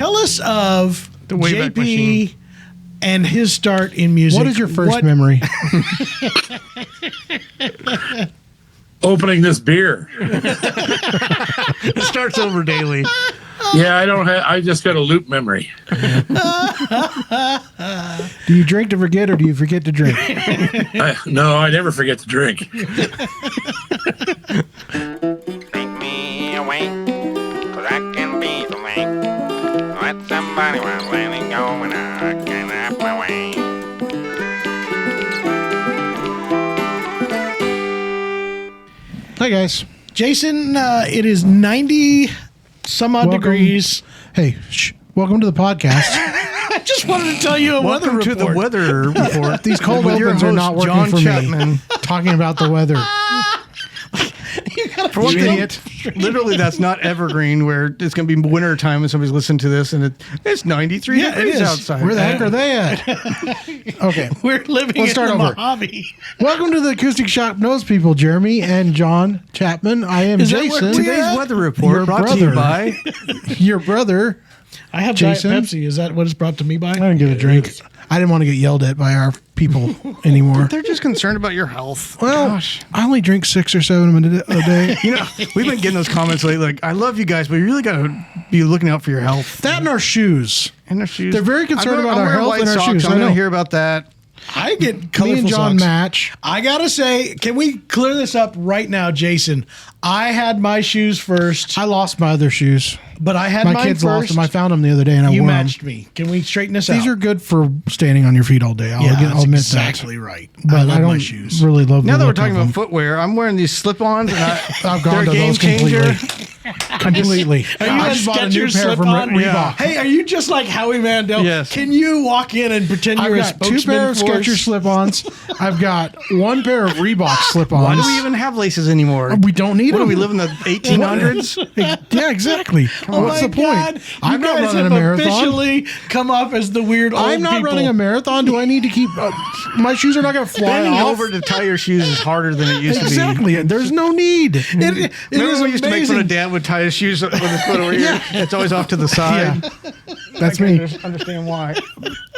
tell us of The Wayback JP Machine. and his start in music. What is your first memory? Opening this beer. It starts over daily. Yeah, I just got a loop memory. Do you drink to forget or do you forget to drink? No, I never forget to drink. Make me awake, 'cause I can be the link. Let somebody while letting go and I can have my way. Hi, guys. Jason, it is 90 some odd degrees. Hey, welcome to the podcast. I just wanted to tell you a weather Welcome to report. the weather report. These cold With your opens are host, not working John for Chapman. me. Talking about the weather. For one You thing, idiot. literally, that's not evergreen where it's going to be winter time and somebody's listening to this and it's 93 Yeah, it degrees is. outside. Where the heck are they at? Okay. We're living Let's in start the over. Mojave. Welcome to the Acoustic Shoppe Knows People, Jeremy and John Chapman. I am Is that where Jason. we Today's Yeah. weather report Your brought to you brother. by Your brother. I have Jason? Diet Pepsi. Is that what it's brought to me by? I didn't get a drink. I didn't want to get yelled at by our people anymore. They're just concerned about your health. Well, Gosh. I only drink 6 or 7 a day. You know, we've been getting those comments lately like, I love you guys, but you really got to be looking out for your health. That and our shoes. And their shoes. They're very concerned I'm about wearing our health white and our socks. shoes. I'm I going know. to hear about that. I get Me colorful and John socks. match. I gotta say, can we clear this up right now, Jason? I had my shoes first, I lost my other shoes. but I had My mine kids first. lost them. I found them the other day and I You wore them. matched me. Can we straighten this out? These are good for standing on your feet all day. I'll that's admit exactly right. that. But I love don't my shoes. really love Now the that we're look talking of about them. footwear, I'm wearing these slip-ons. And I've they're gone a to game those changer. completely. Are you I a just bought a new Skechers pair from slip-on? Reebok. Yeah. Hey, are you just like Howie Mandel? Yes. Can you walk in and pretend I've you're a got 2 spokesman pair of for us? Skechers slip-ons. I've got 1 pair of Reebok slip-ons. Why do we even have laces anymore? We don't need What do them. we live in the 1800s? Yeah, exactly. Oh What's my the point? God. I'm you not guys running have a marathon. officially come off as the weird old I'm not people. running a marathon. Do I need to keep? My shoes are not going to fly Bending off. over to tie your shoes is harder than it used to be. Exactly. There's no need. It Remember is when we used to make fun amazing. of Dad would tie his shoes with his foot over here? It's always off to the side. That's I me. can understand why.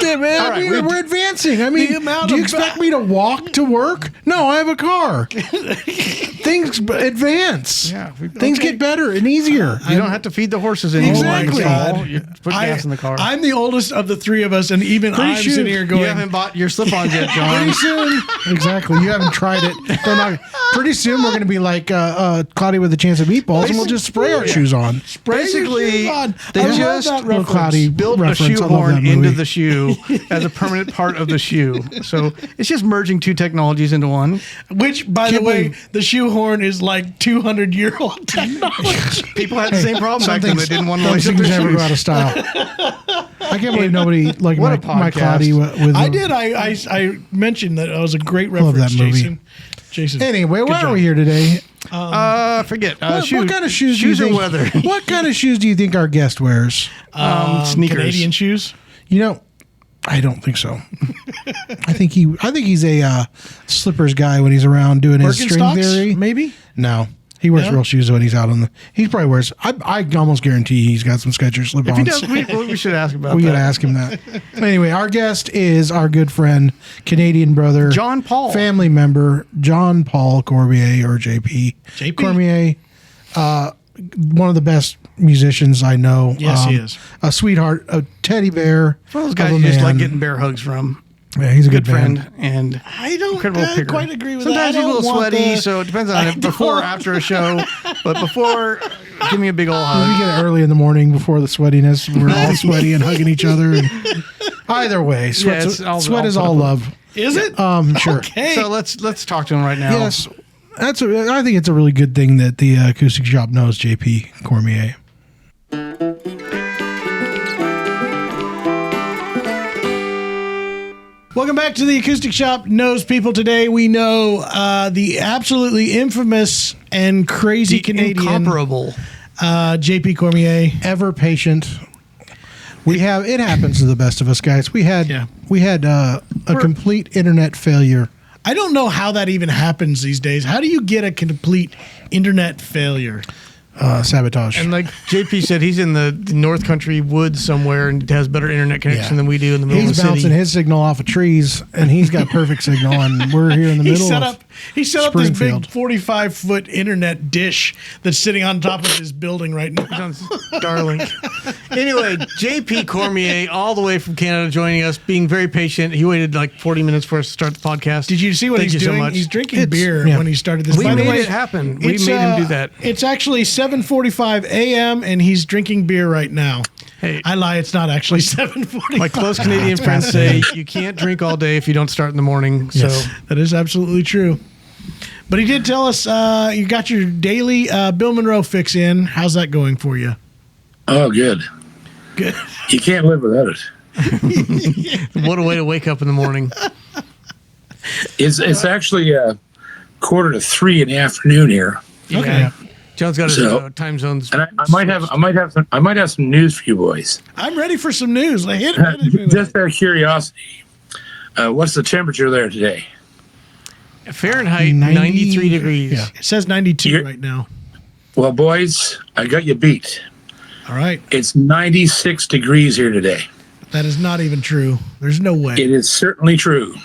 Yeah, man, All right, we're advancing. I mean, The amount do you of expect me to walk to work? No, I have a car. Things advance. Yeah, Things get better and easier. You don't have to feed the horses anymore. Exactly. It's all- You put gas in the car. I'm the oldest of the three of us, and even I'm soon. sitting here going, You haven't bought your slip-ons yet, John. Pretty soon, exactly. You haven't tried it. They're not, pretty soon, we're going to be like Cloudy with a Chance of Meatballs, and we'll just spray our shoes on. Basically, they I love just that Little reference. Cloudy built a reference. I love that shoehorn movie. into the shoe as a permanent part of the shoe. So it's just merging 2 technologies into one. Which, by the Can't way, believe- the shoehorn is like 200-year-old technology. People had the same problem back then. They didn't want to lace up things their never go shoes. out of style. I can't believe nobody like What a my podcast. Cloudy with. I did. I mentioned that it was a great Love reference, that movie. Jason. Jason. Anyway, why job. are we here today? Forget. What kind of shoes? Shoes do or you think, weather? What kind of shoes do you think our guest wears? Sneakers. Canadian shoes. You know, I don't think so. I think he's a slippers guy when he's around doing his string Birkenstocks, theory. maybe? No. He wears No? real shoes when he's out on the. He probably wears. I almost guarantee he's got some Skechers If he slip-ons. does, we should ask about We that. gotta ask him that. Anyway, our guest is our good friend, Canadian brother, John Paul. family member, John Paul Cormier or JP. JP? Cormier, one of the best musicians I know. Yes, he is. A sweetheart, a teddy bear. One of those of guys a you just man. like getting bear hugs from. Yeah, he's a Good good friend. man. And I don't incredible picker. quite agree with Sometimes that. he's a little sweaty, so it depends on I it before or don't- after a show. But before, give me a big old We hug. get it early in the morning before the sweatiness. We're all sweaty and hugging each other. And either way, Yeah, it's all- sweat all is put all up with. love. Is it? Sure. Okay. So let's talk to him right now. Yes, I think it's a really good thing that the Acoustic Shoppe knows JP Cormier. Welcome back to the Acoustic Shoppe Knows People. Today we know the absolutely infamous and crazy Canadian Incomparable. JP Cormier. Ever patient. It happens to the best of us, guys. We had a complete internet failure. I don't know how that even happens these days. How do you get a complete internet failure? sabotage. And like JP said, he's in the North Country woods somewhere and has better internet connection than we do in the middle of the He's city. bouncing his signal off of trees, and he's got perfect signal, and we're here in the middle He set up this big Springfield. 45-foot internet dish that's sitting on top of his building right now. on Starlink. Anyway, JP Cormier, all the way from Canada, joining us, being very patient. He waited like 40 minutes for us to start the podcast. Did you see what Thank he's you so doing? much. He's drinking beer when he started this. We By the made way, it happen. We it's, made him do that. It's actually 7:45 a.m. and he's drinking beer right now. Hey. I lie. It's not actually 7:45. My close Canadian friends say you can't drink all day if you don't start in the morning. So That is absolutely true. But he did tell us you got your daily Bill Monroe fix in. How's that going for you? Oh, good. Good. You can't live without it. what a way to wake up in the morning. It's actually 2:45 in the afternoon here, Okay. Yeah. John's got his So- time zones. and I might have some news for you boys. I'm ready for some news. Like, hit it with Just it. out of curiosity, what's the temperature there today? Fahrenheit, 90 93 degrees. Yeah. It says 92 You're- right now. Well, boys, I got you beat. All right. It's 96 degrees here today. That is not even true. There's no way. It is certainly true.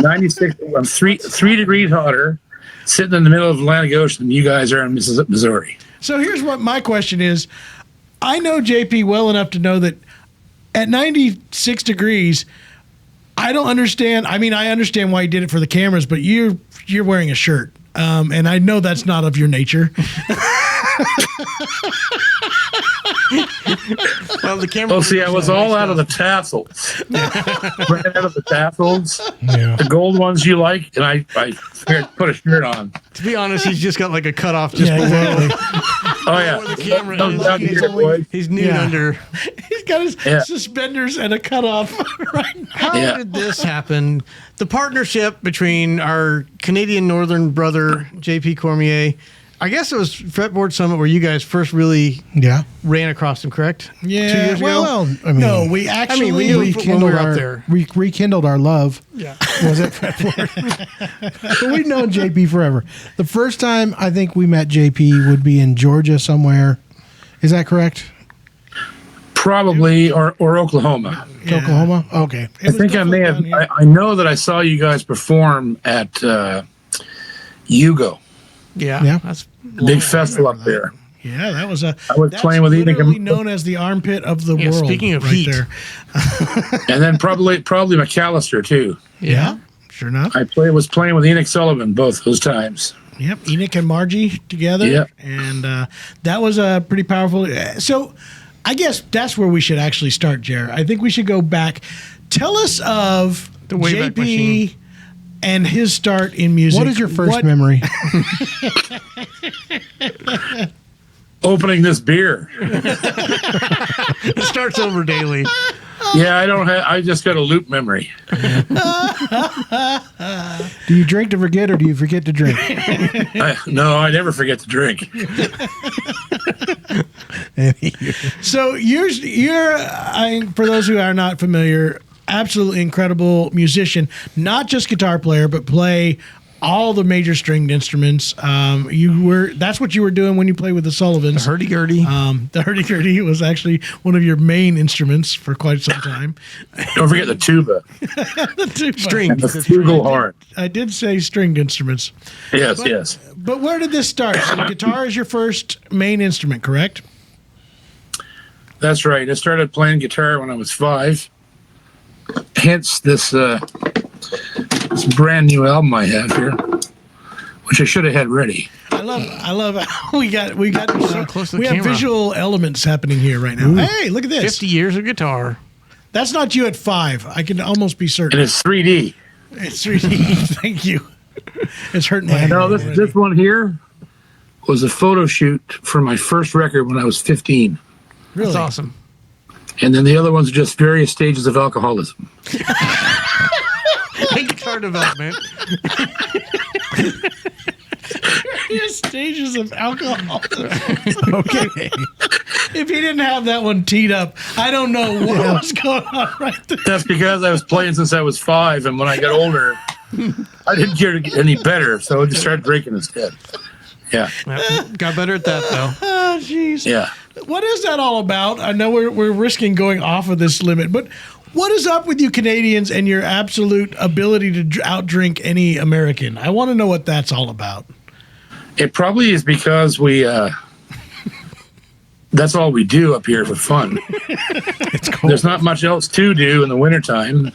96. I'm three degrees hotter, sitting in the middle of the Atlantic Ocean than you guys are in Missouri. So here's what my question is. I know JP well enough to know that at 96 degrees, I don't understand. I mean, I understand why you did it for the cameras, but you're wearing a shirt. And I know that's not of your nature. Well, the camera. Oh, see, I was all out of the tassels. Ran out of the tassels, Yeah. the gold ones you like, and I figured to put a shirt on. To be honest, he's just got like a cutoff just Yeah, below. exactly. Oh, yeah. Where the camera Thumbs is. down He's here, boys. He's nude Yeah. under. He's got his Yeah. suspenders and a cutoff right now. How Yeah. did this happen? The partnership between our Canadian Northern brother, JP Cormier, I guess it was Fretboard Summit where you guys first really Yeah. ran across him, correct? Yeah. 2 years ago? Well, I mean, No, we actually. we knew when we were up our, there. rekindled our love. Yeah. Was it Fretboard? But we've known JP forever. The first time I think we met JP would be in Georgia somewhere. Is that correct? Probably, or Oklahoma. Yeah. Oklahoma? Okay. It I was think I may have. definitely down here. I know that I saw you guys perform at Hugo, Yeah. Yeah. That's big festival up there. Yeah, that was a. I was that's playing with Enoch literally and- known as the armpit of the Yeah, world. speaking of right heat. there. And then probably McAllister too. Yeah, sure enough. I was playing with Enoch Sullivan both those times. Yep, Enoch and Margie together. Yep. And that was a pretty powerful. So I guess that's where we should actually start, Jer. I think we should go back. Tell us of The Wayback JP Machine. and his start in music. What is your first What- memory? Opening this beer. it starts over daily. Yeah, I just got a loop memory. Do you drink to forget or do you forget to drink? No, I never forget to drink. So you're for those who are not familiar, absolutely incredible musician, not just guitar player, but play all the major stringed instruments. That's what you were doing when you played with the Sullivans. The hurdy-gurdy. The hurdy-gurdy was actually one of your main instruments for quite some time. Don't forget the tuba String. and the flugelhorn. I did say stringed instruments. Yes, yes. But where did this start? So guitar is your first main instrument, correct? That's right. I started playing guitar when I was 5. Hence this brand new album I have here, which I should have had ready. I love how we got So close to the we have camera. visual elements happening here right now. Hey, look at this. 50 years of guitar. That's not you at 5. I can almost be And certain. it's 3D. It's 3D. Thank you. It's hurting my head. No, already. this one here was a photo shoot for my first record when I was 15. Really? That's awesome. And then the other ones are just various stages of alcoholism. Guitar development. Various stages of alcohol. Okay. If he didn't have that one teed up, I don't know what was going on right there. That's because I was playing since I was 5, and when I got older, I didn't get any better, so I just started drinking instead. Yeah. Got better at that though. Oh, jeez. Yeah. What is that all about? I know we're risking going off of this limit, but what is up with you Canadians and your absolute ability to outdrink any American? I want to know what that's all about. It probably is because we, that's all we do up here for fun. It's cold. There's not much else to do in the wintertime.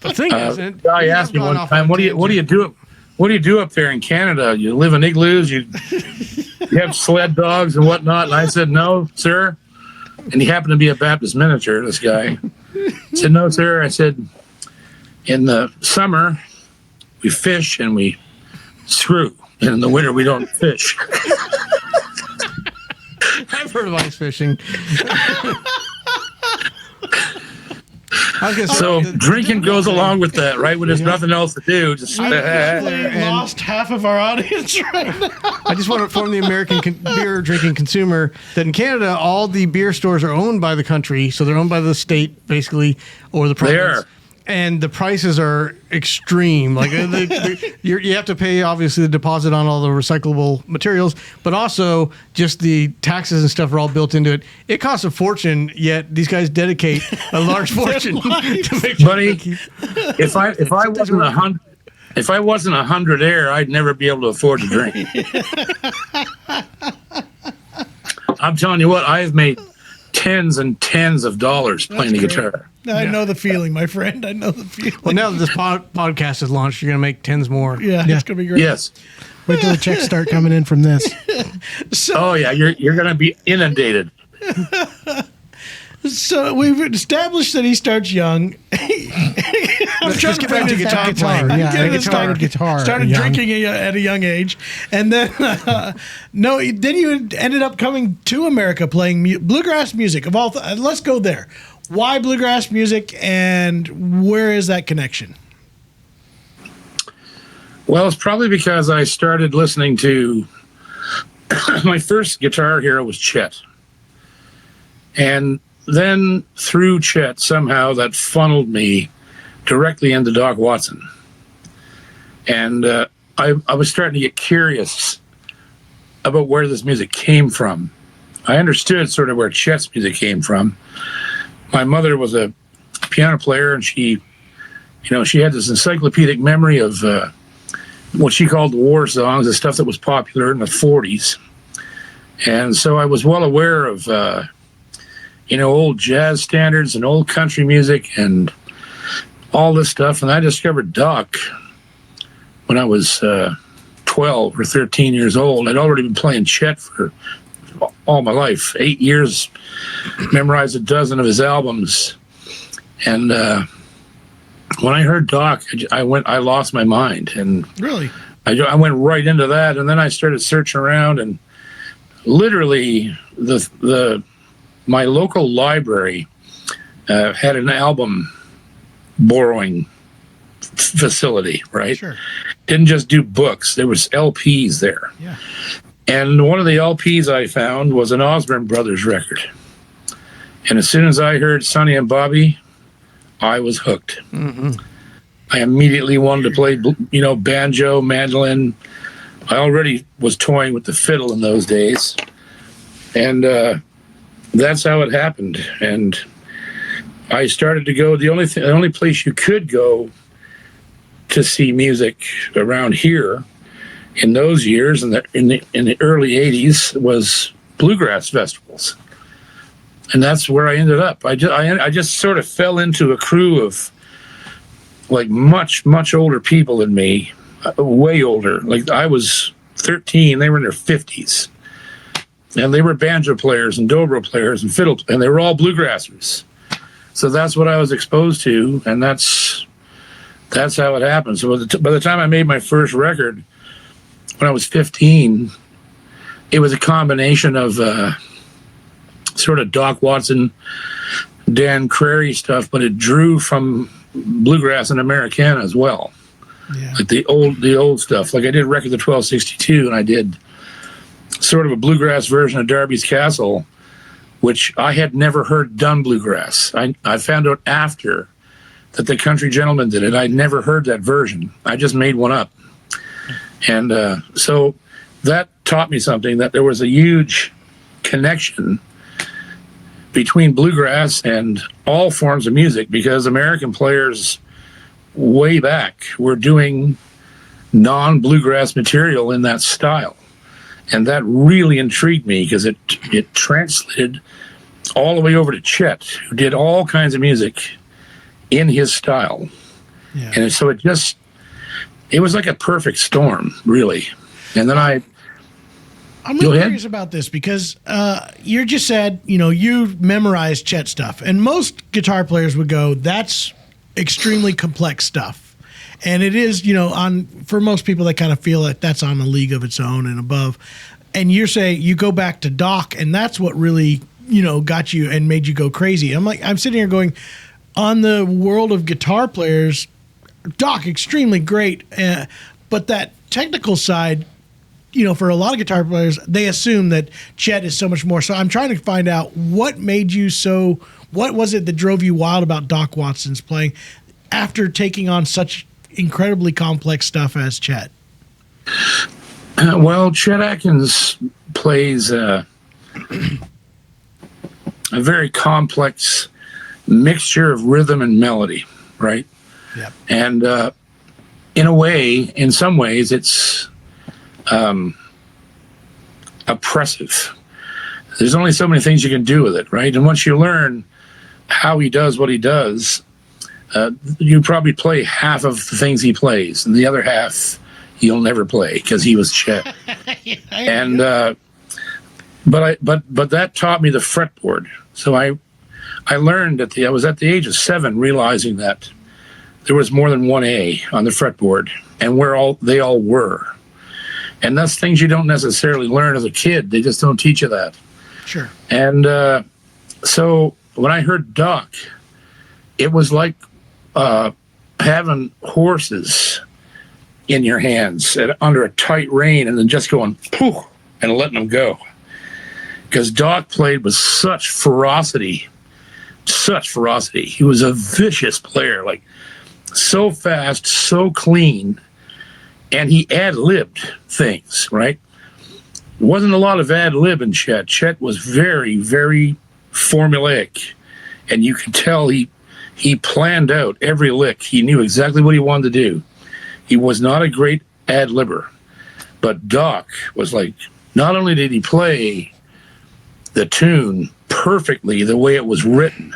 The thing is, Guy asked me one time, what do you do up there in Canada? You live in igloos, you have sled dogs and whatnot? And I said, no, sir. And he happened to be a Baptist minister, this guy. I said, no, sir. I said, in the summer, we fish and we screw. And in the winter, we don't fish. I've heard of ice fishing. I was gonna say, So drinking goes along with that, right? When there's nothing else to do, just We lost half of our audience right now. I just want to inform the American beer drinking consumer that in Canada, all the beer stores are owned by the country, so they're owned by the state, basically, or the province. And the prices are extreme. Like you have to pay, obviously, the deposit on all the recyclable materials, but also just the taxes and stuff are all built into it. It costs a fortune, yet these guys dedicate a large fortune to make sure Buddy, they keep. if I wasn't 100 air, I'd never be able to afford to drink. I'm telling you what, I've made tens and tens of dollars playing the guitar. I know the feeling, my friend. I know the feeling. Well, now that this podcast is launched, you're going to make tens more. Yeah, it's going to be great. Yes. Wait till the checks start coming in from this. Oh yeah, you're going to be inundated. So we've established that he starts young. I'm trying Let's get back to guitar playing. Guitar. Started young. drinking at a young age, and then then you ended up coming to America playing bluegrass music. Of all, let's go there. Why bluegrass music, and where is that connection? Well, it's probably because I started listening to my first guitar hero was Chet, and then through Chet, somehow that funneled me directly into Doc Watson. And I was starting to get curious about where this music came from. I understood sort of where Chet's music came from. My mother was a piano player, and she had this encyclopedic memory of what she called the war songs, the stuff that was popular in the 40s. And so I was well aware of old jazz standards and old country music and all this stuff. And I discovered Doc when I was 12 or 13 years old. I'd already been playing Chet for all my life, 8 years, memorized a dozen of his albums. And when I heard Doc, I lost my mind. And Really? I went right into that. And then I started searching around, and literally my local library had an album borrowing facility, right? Sure. Didn't just do books. There was LPs there. Yeah. And one of the LPs I found was an Osborne Brothers record. And as soon as I heard Sonny and Bobby, I was hooked. Mm-hmm. I immediately wanted to play, banjo, mandolin. I already was toying with the fiddle in those days. And that's how it happened. And I started to go, the only place you could go to see music around here in those years, in the early 80s, was bluegrass festivals. And that's where I ended up. I just sort of fell into a crew of like much, much older people than me, way older. Like I was 13, they were in their 50s. And they were banjo players and dobro players and fiddle, and they were all bluegrassers. So that's what I was exposed to, and that's how it happened. So by the time I made my first record, when I was 15, it was a combination of sort of Doc Watson, Dan Crary stuff, but it drew from bluegrass and Americana as well. Yeah. Like the old stuff. Like I did Record the 1262, and I did sort of a bluegrass version of Darby's Castle, which I had never heard done bluegrass. I found out after that the Country Gentleman did it. I'd never heard that version. I just made one up. And so that taught me something, that there was a huge connection between bluegrass and all forms of music, because American players way back were doing non-bluegrass material in that style. And that really intrigued me, because it translated all the way over to Chet, who did all kinds of music in his style. Yeah. And so it was like a perfect storm, really. And then I'm really curious about this, because you just said, you memorized Chet stuff. And most guitar players would go, that's extremely complex stuff. And it is, for most people, they kind of feel like that's on a league of its own and above. And you say you go back to Doc, and that's what really, got you and made you go crazy. I'm sitting here going, on the world of guitar players, Doc, extremely great. But that technical side, for a lot of guitar players, they assume that Chet is so much more. So I'm trying to find out what was it that drove you wild about Doc Watson's playing after taking on such incredibly complex stuff as Chet? Well, Chet Atkins plays a very complex mixture of rhythm and melody, right? Yep. And in some ways, it's oppressive. There's only so many things you can do with it, right? And once you learn how he does what he does, you probably play half of the things he plays, and the other half you'll never play, because he was Chet. And but that taught me the fretboard. So I learned I was at the age of 7 realizing that there was more than one A on the fretboard, and they all were. And that's things you don't necessarily learn as a kid. They just don't teach you that. Sure. And so when I heard Doc, it was like having horses in your hands under a tight rein, and then just going poof and letting them go. Because Doc played with such ferocity. He was a vicious player, like so fast, so clean, and he ad-libbed things, right? There wasn't a lot of ad-lib in Chet. Chet was very, very formulaic, and you could tell he planned out every lick. He knew exactly what he wanted to do. He was not a great ad-libber, but Doc was like, not only did he play the tune perfectly the way it was written,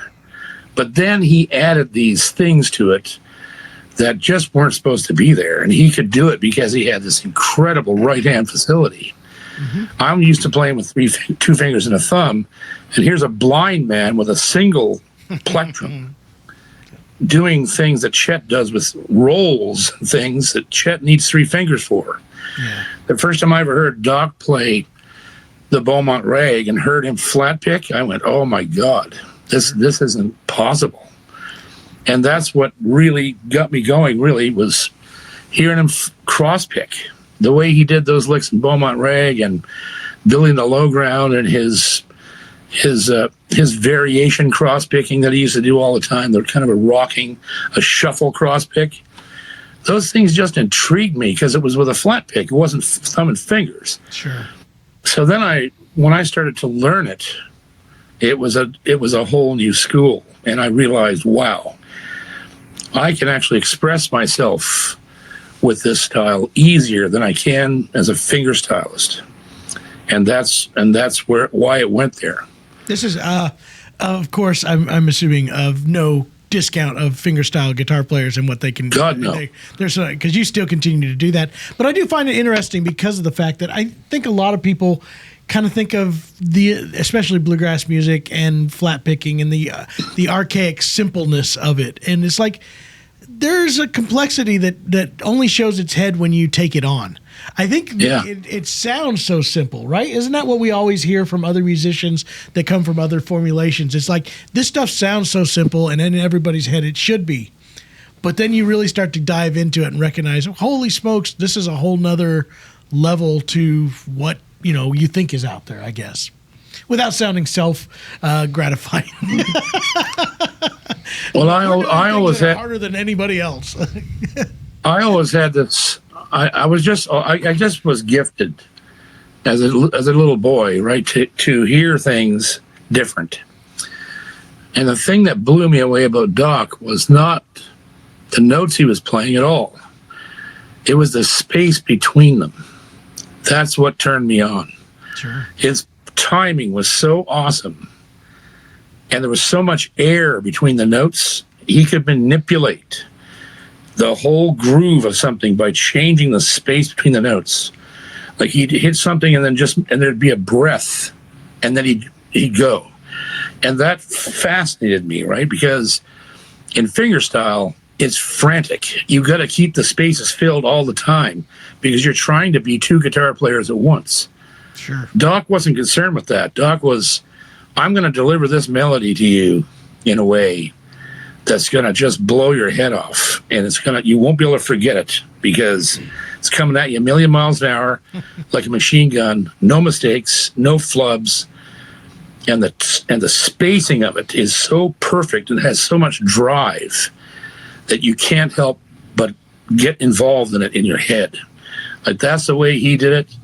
but then he added these things to it that just weren't supposed to be there, and he could do it because he had this incredible right-hand facility. Mm-hmm. I'm used to playing with 2 fingers and a thumb, and here's a blind man with a single plectrum doing things that Chet does with rolls and things that Chet needs 3 fingers for. Yeah. The first time I ever heard Doc play the Beaumont Rag and heard him flat pick, I went, oh my God, this isn't possible. And that's what really got me going, really, was hearing him cross pick. The way he did those licks in Beaumont Rag and building the low ground, and his variation cross picking that he used to do all the time. They're kind of a shuffle cross pick. Those things just intrigued me because it was with a flat pick. It wasn't thumb and fingers. Sure. So then when I started to learn it, it was a whole new school, and I realized, wow, I can actually express myself with this style easier than I can as a finger stylist, and that's why it went there. This is, of course, I'm assuming of no discount of fingerstyle guitar players and what they can do. God, no. There's because you still continue to do that. But I do find it interesting because of the fact that I think a lot of people kind of think of especially bluegrass music and flat picking and the archaic simpleness of it. And it's like, there's a complexity that only shows its head when you take it on. I think it sounds so simple, right? Isn't that what we always hear from other musicians that come from other formulations? It's like, this stuff sounds so simple, and in everybody's head it should be. But then you really start to dive into it and recognize, holy smokes, this is a whole nother level to what you think is out there, I guess. Without sounding self-gratifying. Well, I always had harder than anybody else. I always had this. I just was gifted as a little boy, right, to hear things different. And the thing that blew me away about Doc was not the notes he was playing at all. It was the space between them. That's what turned me on. Sure. His timing was so awesome. And there was so much air between the notes. He could manipulate the whole groove of something by changing the space between the notes. Like he'd hit something and there'd be a breath and then he'd go. And that fascinated me, right? Because in fingerstyle, it's frantic. You got to keep the spaces filled all the time because you're trying to be two guitar players at once. Sure. Doc wasn't concerned with that. Doc was, I'm going to deliver this melody to you in a way that's going to just blow your head off. And you won't be able to forget it because it's coming at you a million miles an hour like a machine gun. No mistakes, no flubs. And the spacing of it is so perfect and has so much drive that you can't help but get involved in it in your head. Like that's the way he did it.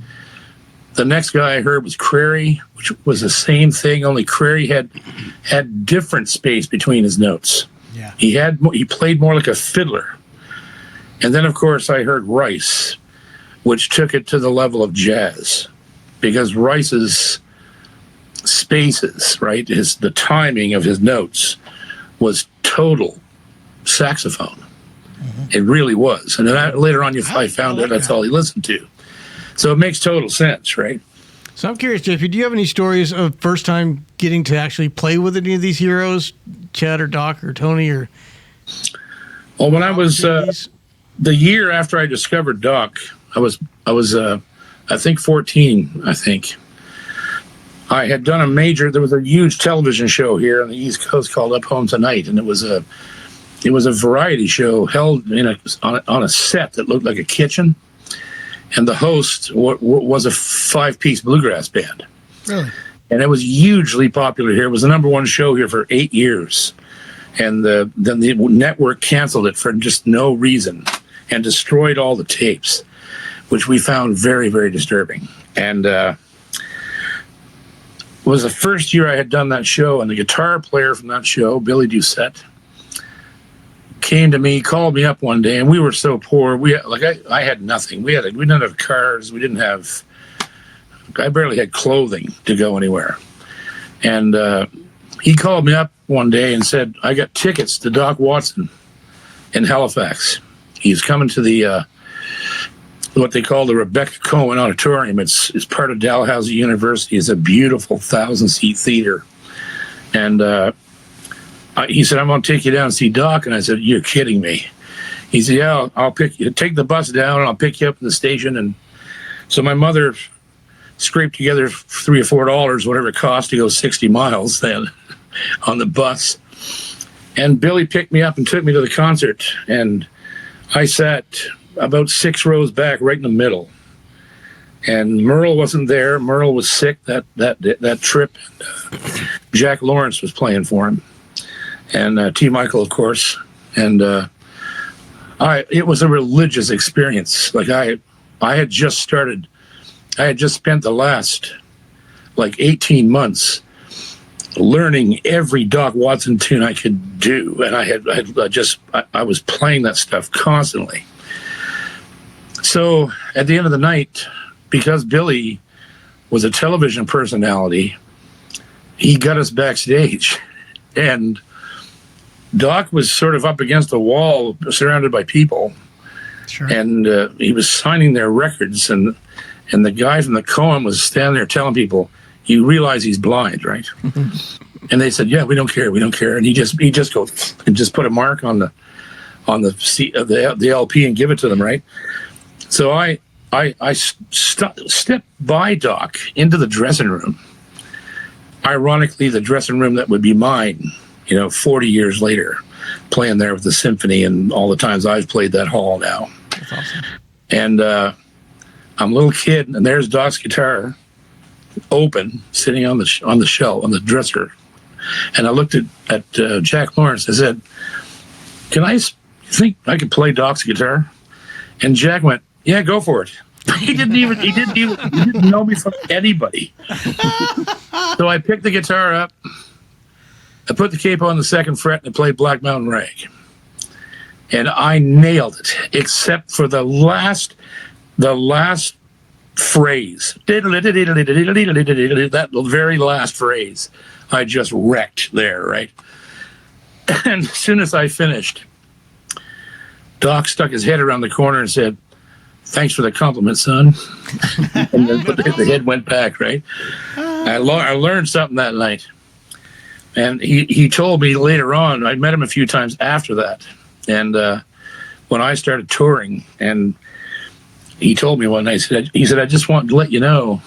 The next guy I heard was Crary, which was the same thing, only Crary had different space between his notes. Yeah. He played more like a fiddler. And then, of course, I heard Rice, which took it to the level of jazz, because Rice's spaces, right, the timing of his notes was total saxophone. Mm-hmm. It really was. And then later on, I found out that's all he listened to. So it makes total sense, right? So I'm curious, JP, do you have any stories of first time getting to actually play with any of these heroes, Chad or Doc or Tony or? Well, when I was the year after I discovered Doc, I was I think 14. I think I had done there was a huge television show here on the East Coast called Up Home Tonight, and it was a variety show held on a set that looked like a kitchen. And the host was a 5-piece bluegrass band. Really? And it was hugely popular here. It was the number one show here for 8 years. And then the network canceled it for just no reason and destroyed all the tapes, which we found very, very disturbing. And it was the first year I had done that show, and the guitar player from that show, Billy Doucette, came to me, called me up one day, and we were so poor. I had nothing. We didn't have cars. I barely had clothing to go anywhere. And he called me up one day and said, I got tickets to Doc Watson in Halifax. He's coming to the what they call the Rebecca Cohen Auditorium. It's part of Dalhousie University. It's a beautiful 1,000-seat theater. And he said, I'm going to take you down and see Doc. And I said, you're kidding me. He said, yeah, I'll take the bus down and I'll pick you up at the station. And so my mother scraped together $3 or $4, whatever it cost to go 60 miles then on the bus. And Billy picked me up and took me to the concert. And I sat about 6 rows back, right in the middle. And Merle wasn't there. Merle was sick that trip. Jack Lawrence was playing for him. And T. Michael, of course. And it was a religious experience. Like I had just spent the last 18 months learning every Doc Watson tune I could do. And I was playing that stuff constantly. So at the end of the night, because Billy was a television personality, he got us backstage. And Doc was sort of up against the wall, surrounded by people. Sure. And he was signing their records, and the guy from the Cohen was standing there telling people, you realize he's blind, right? And they said, yeah, we don't care. And he just goes and just put a mark on the seat of the LP and give it to them, right? So I stepped by Doc into the dressing room. Ironically, the dressing room that would be mine, 40 years later, playing there with the symphony and all the times I've played that hall now. That's awesome. And I'm a little kid, and there's Doc's guitar open, sitting on the shelf, on the dresser. And I looked at Jack Lawrence. I said, you think I could play Doc's guitar? And Jack went, yeah, go for it. He didn't know me from anybody. So I picked the guitar up, I put the capo on the second fret, and I played Black Mountain Rag. And I nailed it, except for the last phrase. That very last phrase, I just wrecked there, right? And as soon as I finished, Doc stuck his head around the corner and said, "Thanks for the compliment, son." And then the head went back, right? I learned something that night. And he told me later on, I met him a few times after that. And when I started touring, and he told me one night, he said, "I just want to let you know,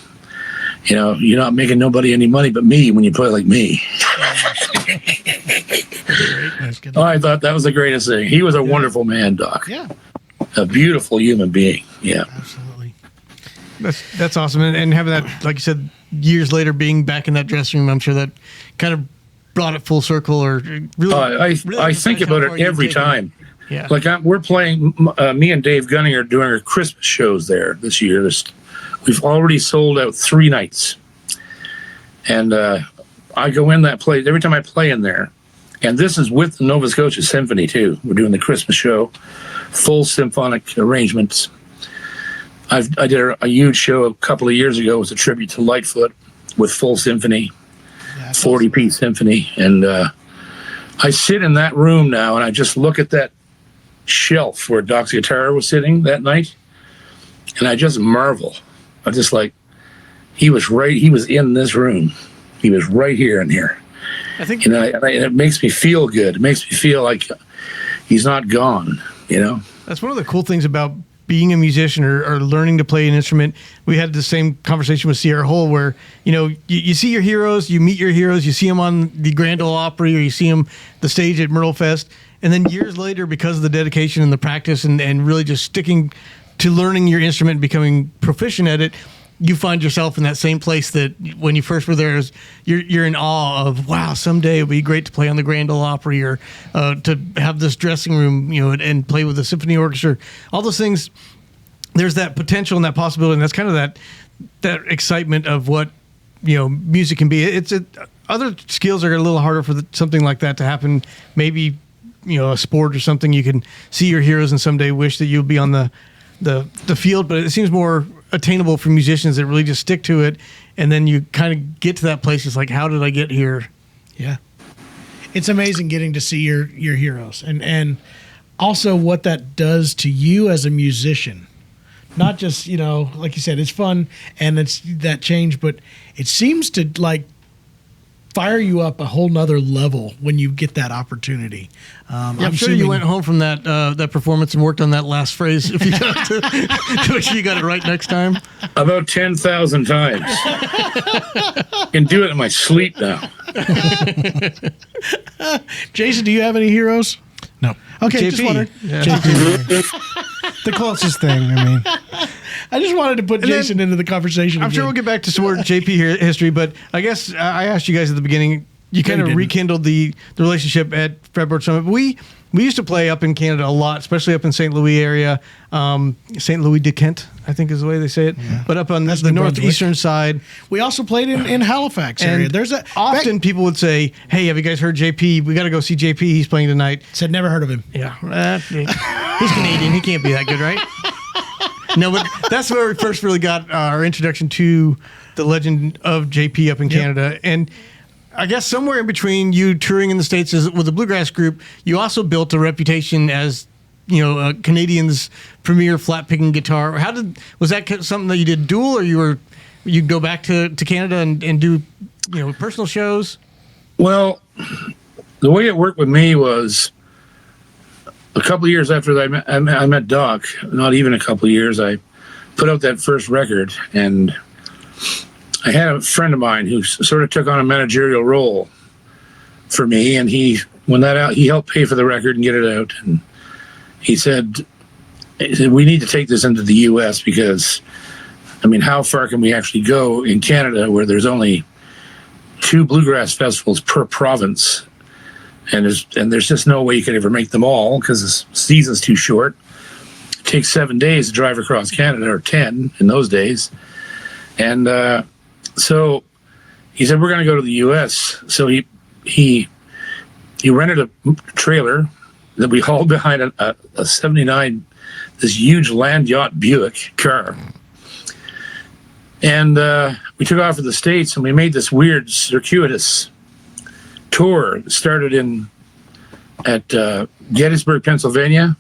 you're not making nobody any money but me when you play like me." Oh, I thought that was the greatest thing. He was a wonderful man, Doc. Yeah. A beautiful human being. Yeah. Absolutely. That's awesome. And having that, like you said, years later, being back in that dressing room, I'm sure that kind of brought it full circle. Or really, I think about it every time. Yeah. Like we're playing. Me and Dave Gunning are doing our Christmas shows there this year. We've already sold out 3 nights, and I go in that place every time I play in there. And this is with the Nova Scotia Symphony too. We're doing the Christmas show, full symphonic arrangements. I did a huge show a couple of years ago. It was a tribute to Lightfoot with full symphony, 40-piece symphony. And I sit in that room now, and I just look at that shelf where Doc's guitar was sitting that night, and I just marvel. I'm just like, he was in this room. He was right here and here. I think, and it makes me feel good. It makes me feel like he's not gone, That's one of the cool things about being a musician or learning to play an instrument. We had the same conversation with Sierra Hull where, you see your heroes, you meet your heroes, you see them on the Grand Ole Opry, or you see them the stage at Myrtle Fest. And then years later, because of the dedication and the practice and really just sticking to learning your instrument and becoming proficient at it, you find yourself in that same place that when you first were there, you're in awe of, wow, someday it'll be great to play on the Grand Ole Opry or to have this dressing room, and play with the symphony orchestra. All those things, there's that potential and that possibility, and that's kind of that excitement of what music can be. Other skills are a little harder for something like that to happen. Maybe a sport or something, you can see your heroes and someday wish that you'll be on the field, but it seems more attainable for musicians that really just stick to it, and then you kind of get to that place. It's like, how did I get here? Yeah, it's amazing getting to see your heroes, and also what that does to you as a musician. Not just like you said, it's fun and it's that change, but it seems to like fire you up a whole nother level when you get that opportunity. I'm sure you went home from that performance and worked on that last phrase. If you got to make sure you got it right next time. About 10,000 times. I can do it in my sleep now. Jason, do you have any heroes? No. Okay, JP. just wondered. Yeah. The closest thing. I mean, I just wanted to put Jason into the conversation. I'm sure we'll get back to some more JP history, but I guess I asked you guys at the beginning. You kind of rekindled the relationship at Fretboard Summit. We used to play up in Canada a lot, especially up in St. Louis area. St. Louis de Kent, I think is the way they say it. Yeah. But up on the northeastern side. We also played in Halifax area. And often people would say, "Hey, have you guys heard JP? We got to go see JP. He's playing tonight." Said never heard of him. Yeah. He's Canadian. He can't be that good, right? No, but that's where we first really got our introduction to the legend of JP up in Canada. And I guess somewhere in between you touring in the States with the Bluegrass group, you also built a reputation as, Canadian's premier flat-picking guitar. Was that something that you did dual, or you'd go back to Canada and do, personal shows? Well, the way it worked with me was a couple of years after I met Doc, not even a couple of years, I put out that first record, and I had a friend of mine who sort of took on a managerial role for me, and he helped pay for the record and get it out. And he said, we need to take this into the U.S. because, how far can we actually go in Canada where there's only 2 bluegrass festivals per province, and there's just no way you could ever make them all because the season's too short. take 7 days to drive across Canada, or 10 in those days. And so he said, we're going to go to the U.S. So he rented a trailer that we hauled behind a 79, this huge land yacht Buick car. And we took off for the States, and we made this weird circuitous tour. It started at Gettysburg, Pennsylvania,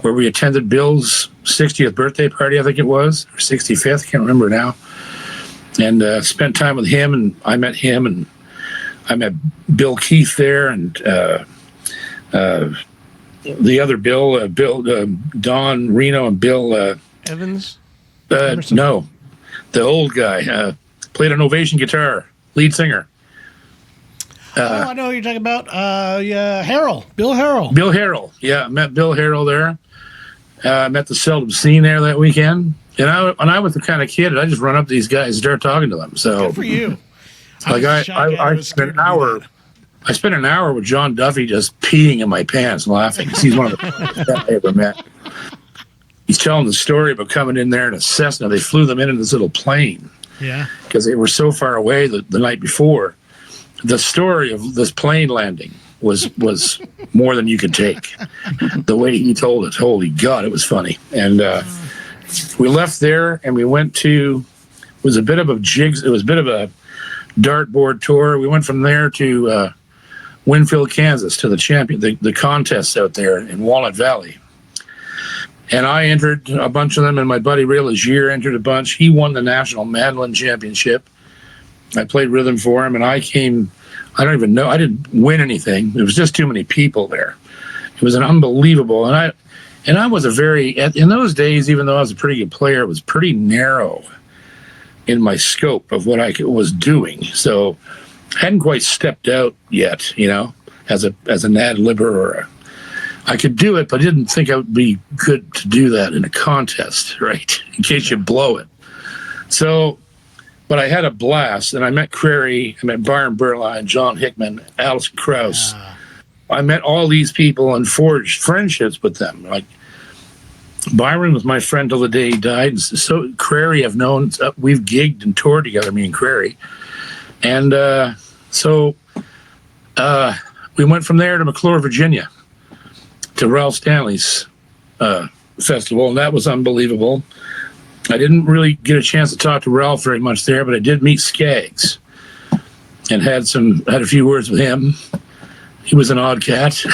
where we attended Bill's 60th birthday party, I think it was, or 65th, can't remember now. And spent time with him, and I met him, and I met Bill Keith there, and the other Bill, Don Reno, and Bill Evans? No, the old guy played an Ovation guitar, lead singer. I know who you're talking about. Harrell, Bill Harrell. Bill Harrell, yeah, I met Bill Harrell there. I met the Seldom Scene there that weekend. And I was the kind of kid, I just run up to these guys and start talking to them. So Good for you. like I spent an hour. I spent an hour with John Duffy just peeing in my pants laughing. He's one of the funniest guys I ever met. He's telling the story about coming in there in a Cessna. They flew them in this little plane. Yeah. Because they were so far away the night before. The story of this plane landing was more than you could take. The way he told it, holy God, it was funny. And we left there and we went to, it was a bit of a dartboard tour. We went from there to Winfield, Kansas, to the contest out there in Walnut Valley. And I entered a bunch of them, and my buddy Ray Legier entered a bunch. He won the National Mandolin Championship. I played rhythm for him, and I don't even know, I didn't win anything. There was just too many people there. It was an unbelievable, and I was in those days, even though I was a pretty good player, it was pretty narrow in my scope of what I was doing. So I hadn't quite stepped out yet, as an ad-libber or I could do it, but I didn't think I would be good to do that in a contest, right? In case you blow it. So, but I had a blast, and I met Crary, I met Byron Berline, John Hickman, Alison Krauss. I met all these people and forged friendships with them. Like Byron was my friend till the day he died. So Crary I've known, we've gigged and toured together, me and Crary. And so we went from there to McClure, Virginia, to Ralph Stanley's festival, and that was unbelievable. I didn't really get a chance to talk to Ralph very much there, but I did meet Skaggs and had a few words with him. He was an odd cat.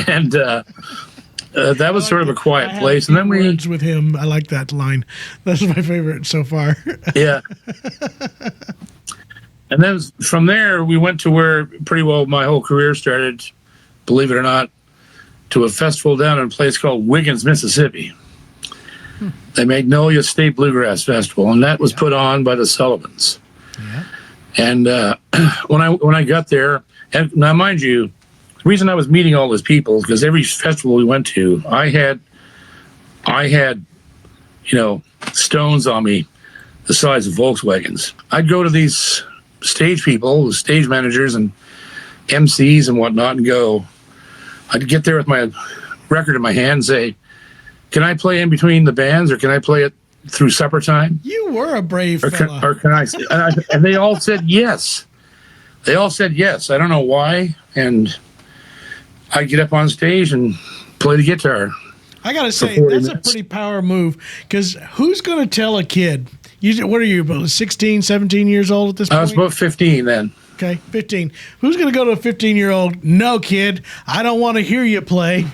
And that was sort of a quiet place. And then words with him. I like that line. That's my favorite so far. Yeah. And then from there, we went to where pretty well my whole career started, believe it or not, to a festival down in a place called Wiggins, Mississippi. The Magnolia State Bluegrass Festival, and that was put on by the Sullivans. Yeah. And when I got there, and now mind you, the reason I was meeting all those people is because every festival we went to, I had stones on me the size of Volkswagens. I'd go to these stage people, the stage managers and MCs and whatnot, and go, I'd get there with my record in my hand and say, can I play in between the bands, or can I play it through supper time? You were a brave fella. Or can I? And they all said yes. They all said yes. I don't know why. And I get up on stage and play the guitar. I got to say, that's a pretty power move, because who's going to tell a kid? What are you, about 16, 17 years old at this point? I was about 15 then. Okay, 15. Who's going to go to a 15-year-old? No, kid, I don't want to hear you play.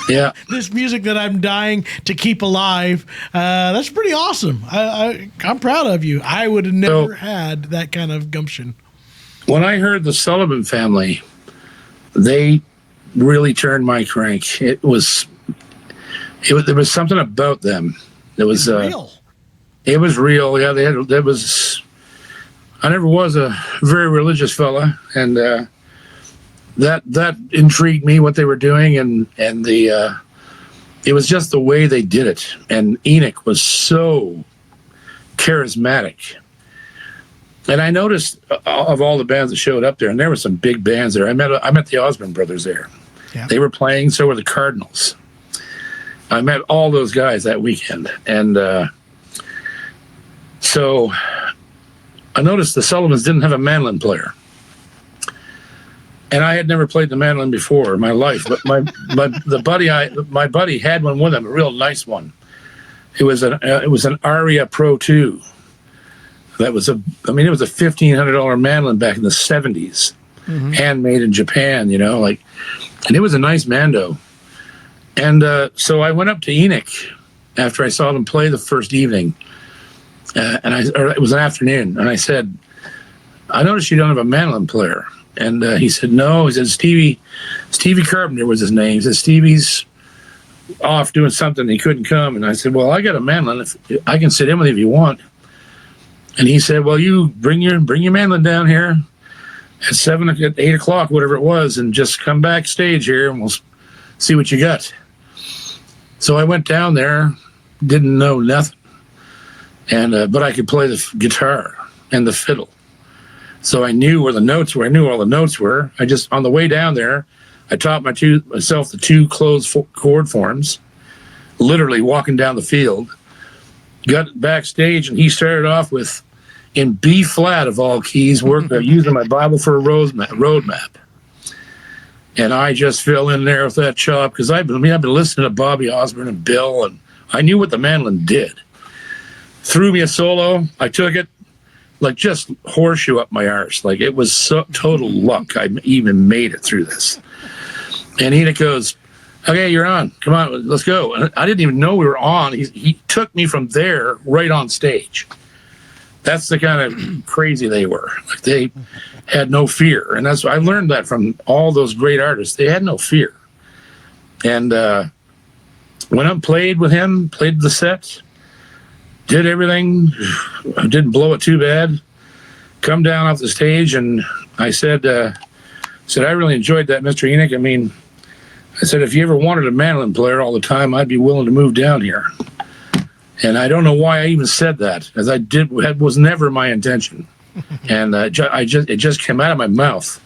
Yeah. This music that I'm dying to keep alive. That's pretty awesome. I'm proud of you. I would have never had that kind of gumption. When I heard the Sullivan family, they really turned my crank. There was something about them. It was real. It was real. Yeah, I never was a very religious fella, and that intrigued me, what they were doing, and it was just the way they did it. And Enoch was so charismatic. And I noticed of all the bands that showed up there, and there were some big bands there. I met the Osborne brothers there. Yeah. They were playing, so were the Cardinals. I met all those guys that weekend. And so I noticed the Sullivans didn't have a mandolin player. And I had never played the mandolin before in my life, but my buddy had one with him, a real nice one. It was an Aria Pro 2. That was it was a $1,500 mandolin back in the 70s, handmade in Japan, and it was a nice mando. And so I went up to Enoch after I saw them play the first evening, it was an afternoon, and I said, I noticed you don't have a mandolin player. And he said, no. He said, Stevie Carpenter was his name. He said, Stevie's off doing something. He couldn't come. And I said, well, I got a mandolin. I can sit in with you if you want. And he said, well, you bring your mandolin down here at 8 o'clock, whatever it was, and just come backstage here and we'll see what you got. So I went down there, didn't know nothing. And but I could play the guitar and the fiddle. So I knew where the notes were. I knew all the notes were. I just, on the way down there, I taught myself the 2 closed chord forms, literally walking down the field. Got backstage, and he started off with, in B flat of all keys, using my Bible for a road map. And I just fell in there with that chop, because I've been listening to Bobby Osborne and Bill, and I knew what the mandolin did. Threw me a solo. I took it. Like just horseshoe up my arse. Like it was so total luck I even made it through this. And Enoch goes, okay, you're on. Come on, let's go. And I didn't even know we were on. He took me from there right on stage. That's the kind of crazy they were. Like they had no fear. And I learned that from all those great artists. They had no fear. And went up, played with him, played the set. Did everything, didn't blow it too bad. Come down off the stage, and I said, I really enjoyed that, Mr. Enoch. I said, if you ever wanted a mandolin player all the time, I'd be willing to move down here. And I don't know why I even said that, as that was never my intention. And it just came out of my mouth.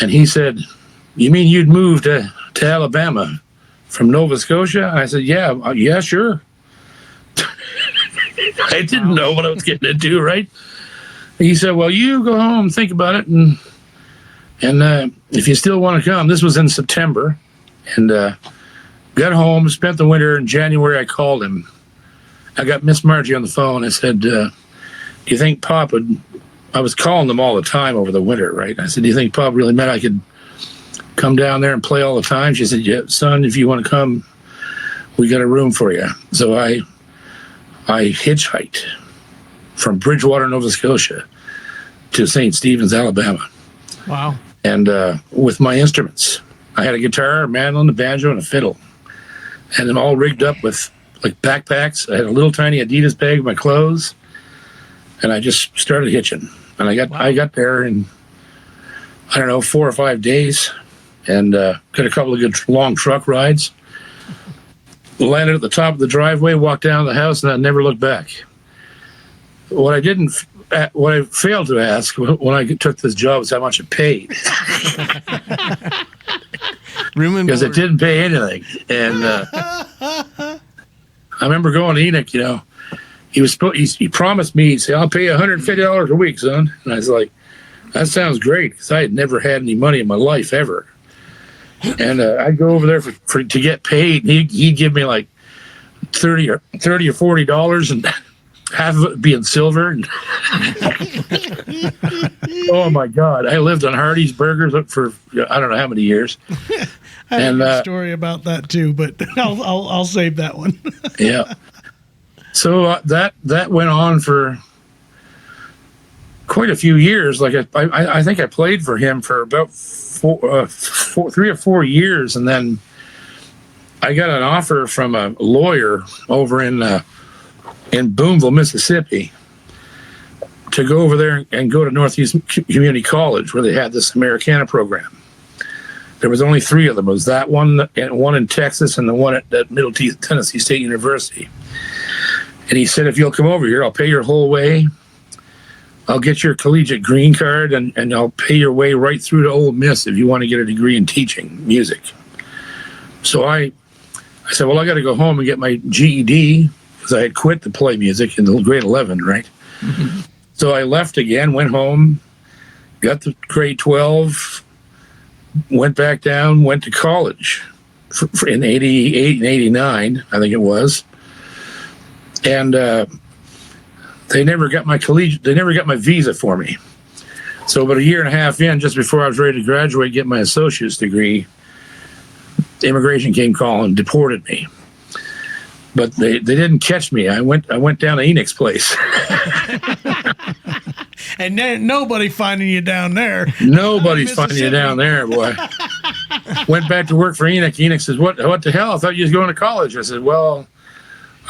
And he said, you mean you'd move to Alabama from Nova Scotia? And I said, yeah, sure. I didn't know what I was getting into, right? He said, well, you go home, think about it, and if you still want to come. This was in September, and got home, spent the winter. In January, I called him. I got Miss Margie on the phone. I said, do you think Pop would... I was calling them all the time over the winter, right? I said, do you think Pop really meant I could come down there and play all the time? She said, yeah, son, if you want to come, we got a room for you. So I hitchhiked from Bridgewater, Nova Scotia to St. Stephen's, Alabama. Wow. And with my instruments. I had a guitar, a mandolin, a banjo, and a fiddle. And them all rigged up with like backpacks. I had a little tiny Adidas bag with my clothes. And I just started hitching. And I got there in, 4 or 5 days. And got a couple of good long truck rides. Landed at the top of the driveway, walked down to the house, and I never looked back. What I failed to ask when I took this job was how much it paid. Because it didn't pay anything. And I remember going to Enoch, he promised me, he'd say, I'll pay you $150 a week, son. And I was like, that sounds great, because I had never had any money in my life ever. And I'd go over there to get paid. He'd give me like $30 or $40, and half of it being silver. And oh my God! I lived on Hardee's Burgers for I don't know how many years. I have a story about that too, but I'll save that one. Yeah. So that went on for quite a few years. Like I think I played for him for about 3 or 4 years, and then I got an offer from a lawyer over in Boonville, Mississippi, to go over there and go to Northeast Community College, where they had this Americana program. There was only 3 of them. It was that one, and one in Texas, and the one at Middle Tennessee State University. And he said, if you'll come over here, I'll pay your whole way. I'll get your collegiate green card and I'll pay your way right through to Ole Miss if you want to get a degree in teaching music. So I said, well, I got to go home and get my GED because I had quit to play music in grade 11, right? Mm-hmm. So I left again, went home, got to grade 12, went back down, went to college in 88 and 89, I think it was. And they never got my visa for me. So about a year and a half in, just before I was ready to graduate, get my associate's degree, immigration came calling, deported me. But they didn't catch me. I went down to Enoch's place. And nobody finding you down there. Nobody's finding you down there, boy. Went back to work for Enoch. Enoch says, what the hell? I thought you was going to college. I said, well,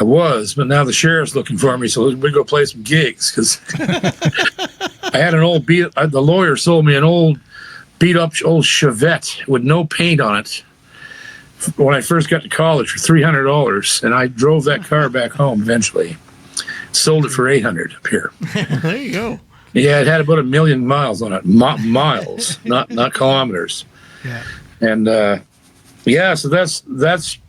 I was, but now the sheriff's looking for me, so we go play some gigs. Because I had the lawyer sold me an old beat-up old Chevette with no paint on it when I first got to college for $300, and I drove that car back home eventually. Sold it for $800 up here. There you go. Yeah, it had about 1 million miles on it. Miles, not kilometers. Yeah. And so that's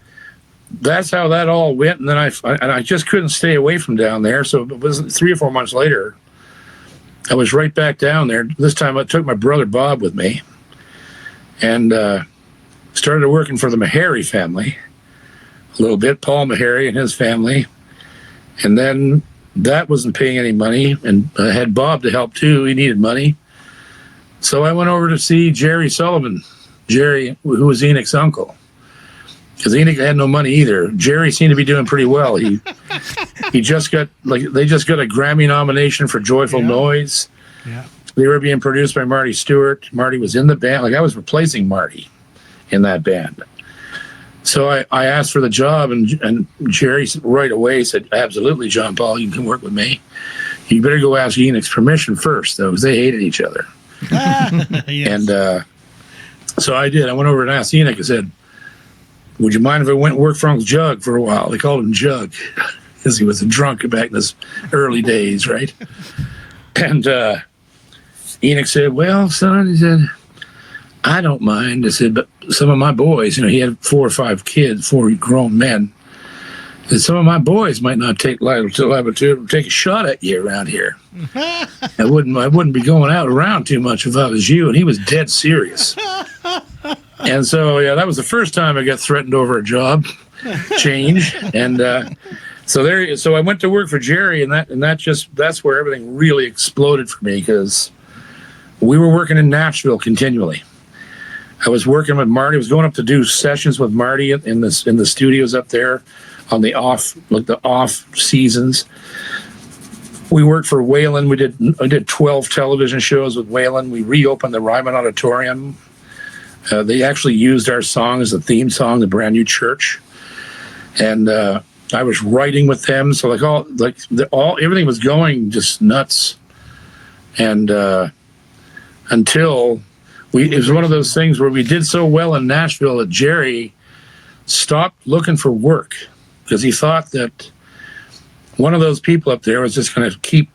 how that all went. And then I just couldn't stay away from down there. So it was 3 or 4 months later, I was right back down there. This time I took my brother Bob with me, and started working for the Meharry family a little bit, Paul Meharry and his family. And then that wasn't paying any money, and I had Bob to help too. He needed money. So I went over to see Jerry Sullivan, who was Enoch's uncle, because Enoch had no money either. Jerry seemed to be doing pretty well. They just got a Grammy nomination for Joyful Noise. Yeah. They were being produced by Marty Stewart. Marty was in the band. Like, I was replacing Marty in that band. So I asked for the job, and Jerry right away said, absolutely, John Paul, you can work with me. You better go ask Enoch's permission first, though, because they hated each other. Yes. And so I did. I went over and asked Enoch. I said, would you mind if I went and worked for Uncle Jug for a while? They called him Jug because he was a drunk back in his early days, right? And Enoch said, well, son, he said, I don't mind. I said, but some of my boys, he had 4 or 5 kids, 4 grown men. I said, some of my boys might not take liable to take a shot at you around here. I wouldn't be going out around too much if I was you. And he was dead serious. And so, that was the first time I got threatened over a job change. And so I went to work for Jerry, and that's where everything really exploded for me, because we were working in Nashville continually. I was working with Marty. I was going up to do sessions with Marty in the studios up there on the off seasons. We worked for Whalen. I did 12 television shows with Whalen. We reopened the Ryman Auditorium. They actually used our song as a theme song, The Brand New Church. And I was writing with them. So everything was going just nuts. And until it was one of those things where we did so well in Nashville that Jerry stopped looking for work, because he thought that one of those people up there was just going to keep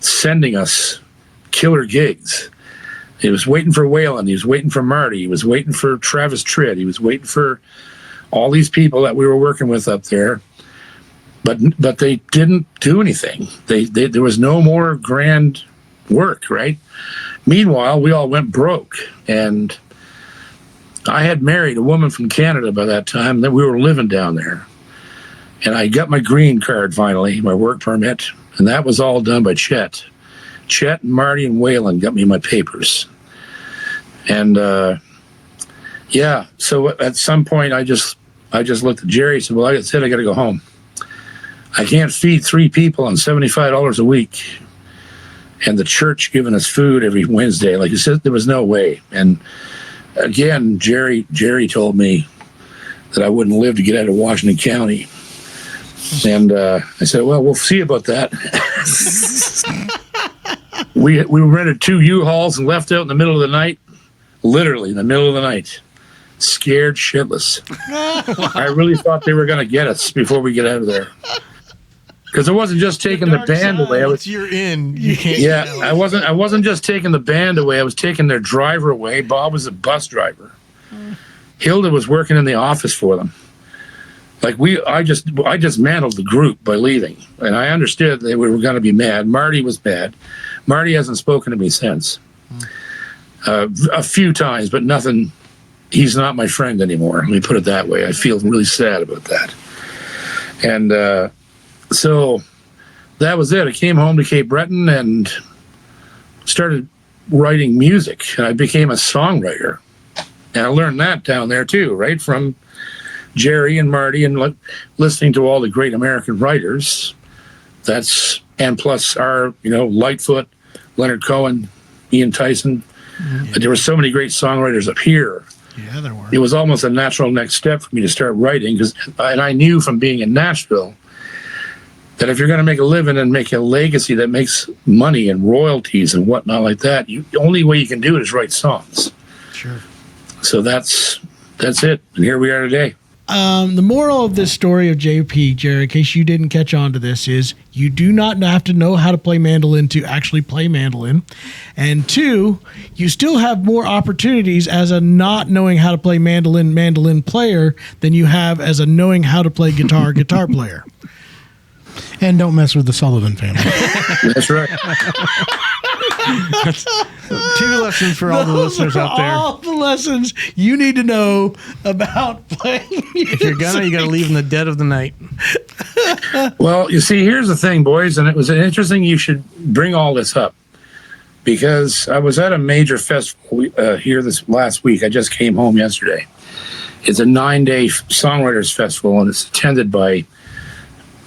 sending us killer gigs. He was waiting for Whalen. He was waiting for Marty. He was waiting for Travis Tritt. He was waiting for all these people that we were working with up there. But they didn't do anything. There was no more grand work, right? Meanwhile, we all went broke. And I had married a woman from Canada by that time, that we were living down there. And I got my green card finally, my work permit. And that was all done by Chet. Chet and Marty and Whalen got me my papers. And so at some point I just looked at Jerry and said, well, like I said, I got to go home. I can't feed 3 people on $75 a week, and the church giving us food every Wednesday. Like you said, there was no way. And again, Jerry told me that I wouldn't live to get out of Washington County. And I said, well, we'll see about that. We rented 2 U-Hauls and left out in the middle of the night, literally in the middle of the night, scared shitless. I really thought they were going to get us before we get out of there. Because I wasn't just taking the band away. Once you're in, you can't. Yeah, I wasn't just taking the band away. I was taking their driver away. Bob was a bus driver. Hilda was working in the office for them. Like I dismantled the group by leaving, and I understood they were going to be mad. Marty was mad. Marty hasn't spoken to me since. A few times, but nothing. He's not my friend anymore. Let me put it that way. I feel really sad about that. And so that was it. I came home to Cape Breton and started writing music, and I became a songwriter. And I learned that down there too, right? From Jerry and Marty and listening to all the great American writers. And plus our, Lightfoot, Leonard Cohen, Ian Tyson. Mm-hmm. There were so many great songwriters up here. Yeah, there were. It was almost a natural next step for me to start writing, and I knew from being in Nashville that if you're going to make a living and make a legacy that makes money and royalties and whatnot like that, the only way you can do it is write songs. Sure. So that's it, and here we are today. The moral of this story of JP, Jerry, in case you didn't catch on to this, is you do not have to know how to play mandolin to actually play mandolin. And two, you still have more opportunities as a not knowing how to play mandolin player than you have as a knowing how to play guitar player. And don't mess with the Sullivan family. That's right. That's 2 lessons for all the listeners out there. All the lessons you need to know about playing music. If you're gonna, you got to leave in the dead of the night. Well, you see, here's the thing, boys, and it was interesting you should bring all this up, because I was at a major festival here this last week. I just came home yesterday. It's a 9-day songwriters festival, and it's attended by,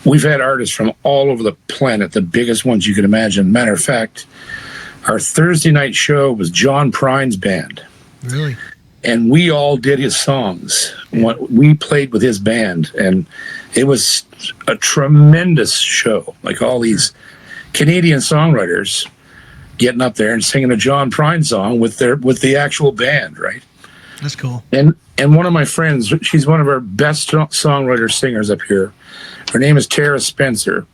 we've had artists from all over the planet, the biggest ones you can imagine. Matter of fact, our Thursday night show was John Prine's band. Really? And we all did his songs. We played with his band, and it was a tremendous show. Like all these Canadian songwriters getting up there and singing a John Prine song with the actual band, right? That's cool. And one of my friends, she's one of our best songwriter singers up here. Her name is Tara Spencer.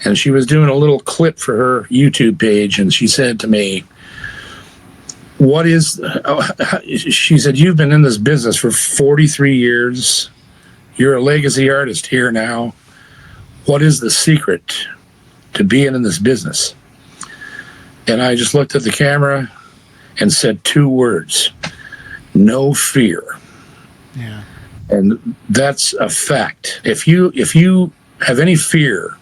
And she was doing a little clip for her YouTube page, and she said to me, she said, you've been in this business for 43 years. You're a legacy artist here now. What is the secret to being in this business? And I just looked at the camera and said 2 words: no fear. Yeah. And that's a fact. If you have any fear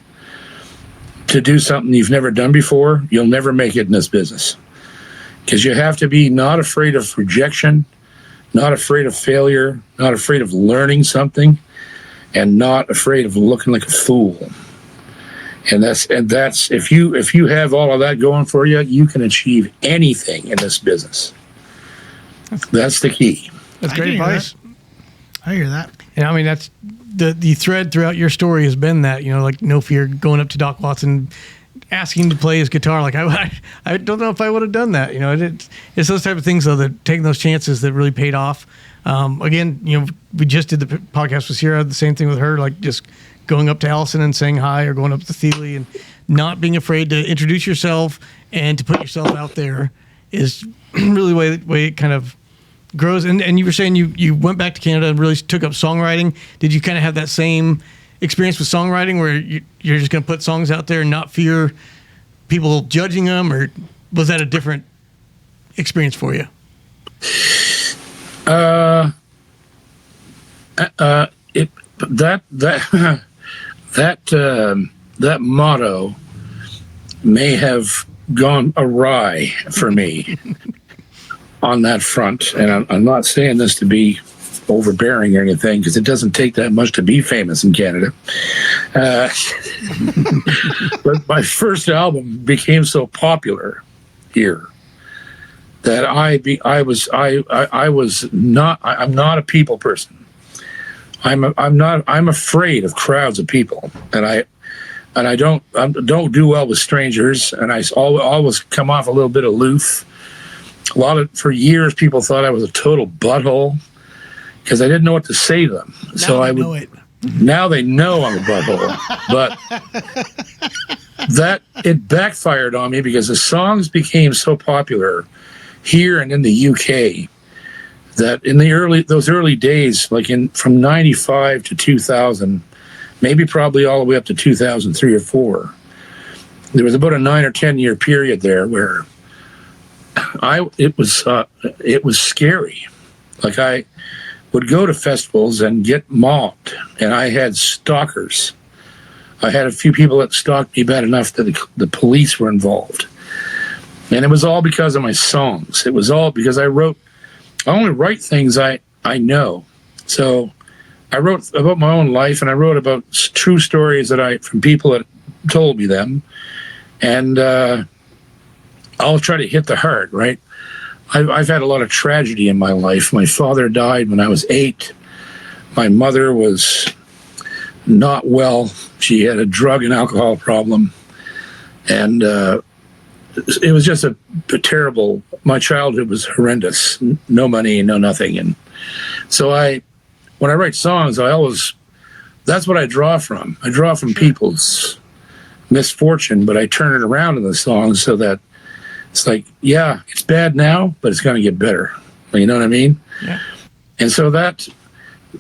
to do something you've never done before, you'll never make it in this business. Because you have to be not afraid of rejection, not afraid of failure, not afraid of learning something, and not afraid of looking like a fool. And that's if you have all of that going for you, you can achieve anything in this business. That's the key. That's great advice. I hear that. And I mean, that's the thread throughout your story has been that, like no fear, going up to Doc Watson, asking to play his guitar. Like I don't know if I would have done that. It's those type of things though, that taking those chances that really paid off. Again, we just did the podcast with Sierra, the same thing with her, like just going up to Allison and saying hi, or going up to Thiele and not being afraid to introduce yourself and to put yourself out there is really the way it kind of grows. And you were saying you went back to Canada and really took up songwriting. Did you kind of have that same experience with songwriting where you're just going to put songs out there and not fear people judging them, or was that a different experience for you? That motto may have gone awry for me on that front, and I'm not saying this to be overbearing or anything, because it doesn't take that much to be famous in Canada. But my first album became so popular here that I'm not a people person. I'm afraid of crowds of people, and I don't do well with strangers, and I always come off a little bit aloof. For years, people thought I was a total butthole because I didn't know what to say to them. Now I know it. Now they know I'm a butthole, but that it backfired on me because the songs became so popular here and in the UK that in those early days, like from 95 to 2000, maybe probably all the way up to 2003 or 4, there was about a 9 or 10 year period there where it was scary. Like I would go to festivals and get mobbed, and I had stalkers. I had a few people that stalked me bad enough that the police were involved. And it was all because of my songs. It was all because I only write things I know. So I wrote about my own life, and I wrote about true stories from people that told me them. And I'll try to hit the heart, right? I've had a lot of tragedy in my life. My father died when I was 8. My mother was not well. She had a drug and alcohol problem. And it was just a terrible, my childhood was horrendous. No money, no nothing. And so when I write songs, that's what I draw from. I draw from people's misfortune, but I turn it around in the songs so that it's like, yeah, it's bad now, but it's going to get better. You know what I mean? Yeah. And so that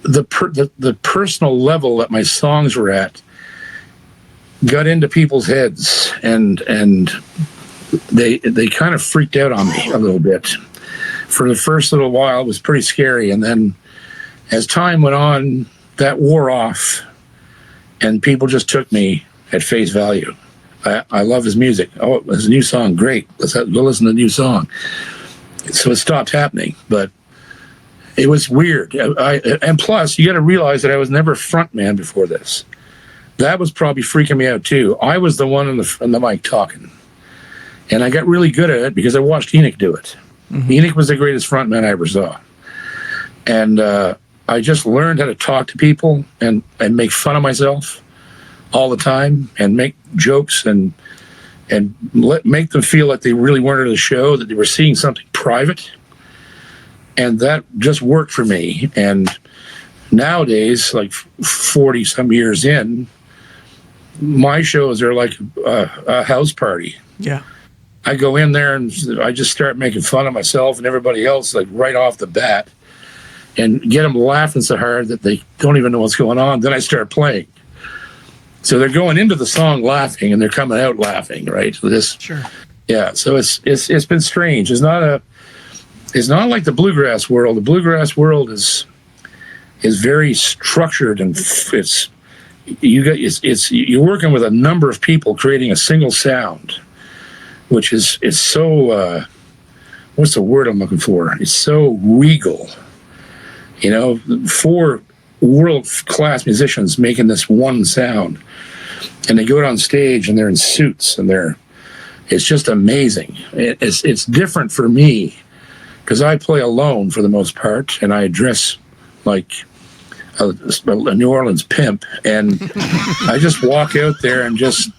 the personal level that my songs were at got into people's heads, and they kind of freaked out on me a little bit. For the first little while, it was pretty scary, and then as time went on, that wore off, and people just took me at face value. I love his music. Oh, his new song, great. Let's go listen to the new song. So it stopped happening, but it was weird. And plus, you got to realize that I was never front man before this. That was probably freaking me out too. I was the one on the mic talking, and I got really good at it because I watched Enoch do it. Mm-hmm. Enoch was the greatest front man I ever saw, and I just learned how to talk to people and make fun of myself all the time, and make jokes and make them feel like they really weren't at a show, that they were seeing something private. And that just worked for me. And nowadays, like 40 some years in, my shows are like a house party. Yeah. I go in there and I just start making fun of myself and everybody else, like right off the bat, and get them laughing so hard that they don't even know what's going on. Then I start playing. So they're going into the song laughing, and they're coming out laughing, right? Sure. Yeah. So it's been strange. It's not like the bluegrass world. The bluegrass world is very structured, and you're working with a number of people creating a single sound, which is so what's the word I'm looking for? It's so regal. 4 world-class musicians making this one sound, and they go out on stage and they're in suits, and it's just amazing. It's different for me because I play alone for the most part, and I dress like a New Orleans pimp, and I just walk out there and just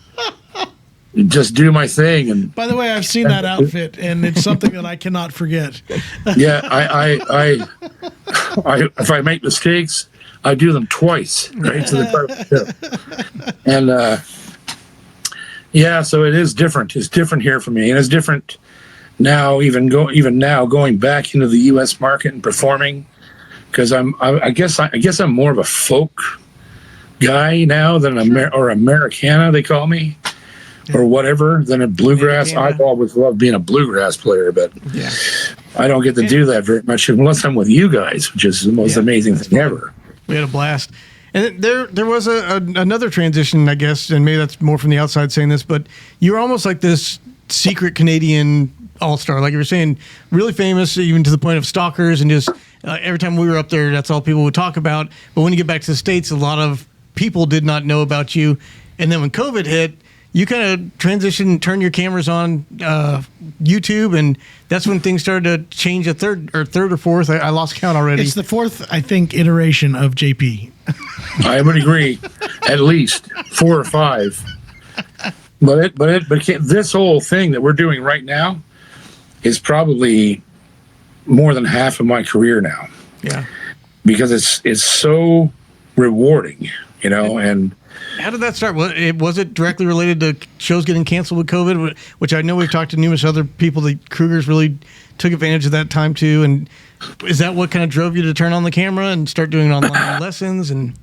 do my thing. And by the way, I've seen that outfit, and it's something that I cannot forget. Yeah, I if I make mistakes, I do them twice, right? So and so it is different. It's different here for me, and it's different now. Even now, going back into the U.S. market and performing, because I guess I'm more of a folk guy now than or Americana, they call me, or whatever, than a bluegrass. I've always loved being a bluegrass player, but I don't get to do that very much unless I'm with you guys, which is the most amazing thing ever. We had a blast. And there was another transition, I guess, and maybe that's more from the outside saying this, but you were almost like this secret Canadian all-star. Like you were saying, really famous, even to the point of stalkers, and just every time we were up there, that's all people would talk about. But when you get back to the States, a lot of people did not know about you. And then when COVID hit, you kind of transitioned, turned your cameras on YouTube, and that's when things started to change. A third or fourth. I lost count already. It's the 4th, I think, iteration of JP. I would agree, at least 4 or 5. But this whole thing that we're doing right now is probably more than half of my career now. Yeah, because it's so rewarding, and How did that start? Was it directly related to shows getting canceled with COVID, which I know we've talked to numerous other people that Kruger's really took advantage of that time too? And is that what kind of drove you to turn on the camera and start doing online lessons? And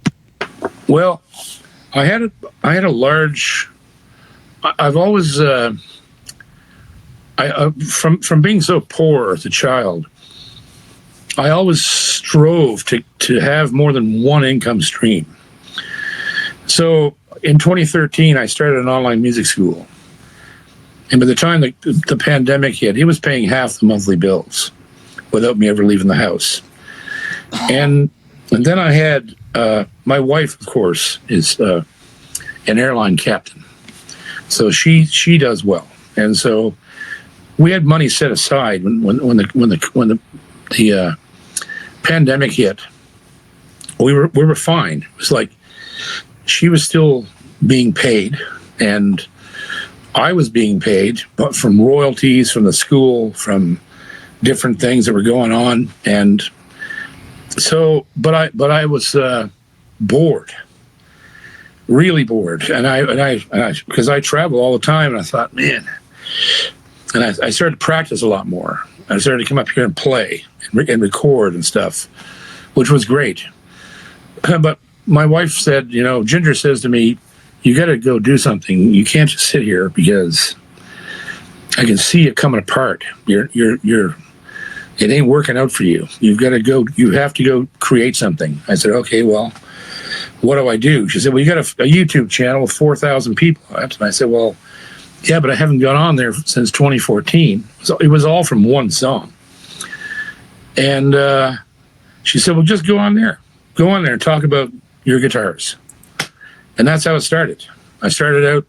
well, I had a large. I've always from being so poor as a child, I always strove to have more than one income stream. So in 2013, I started an online music school. And by the time the pandemic hit, he was paying half the monthly bills without me ever leaving the house. And then I had my wife, of course, is an airline captain. So she does well. And so we had money set aside when the pandemic hit. We were fine. It was like she was still being paid, and I was being paid, but from royalties from the school, from different things that were going on, and so, but I was bored, really bored, and I because I travel all the time, and I thought, man, and I started to practice a lot more. I started to come up here and play and record and stuff, which was great, but my wife said, Ginger says to me, you got to go do something. You can't just sit here because I can see it coming apart. It ain't working out for you. You've got to go. You have to go create something. I said, okay, well, what do I do? She said, well, you got a YouTube channel with 4,000 people on it. And I said, well, yeah, but I haven't gone on there since 2014. So it was all from one song. And she said, well, just go on there. Go on there and talk about your guitars. And that's how it started. I started out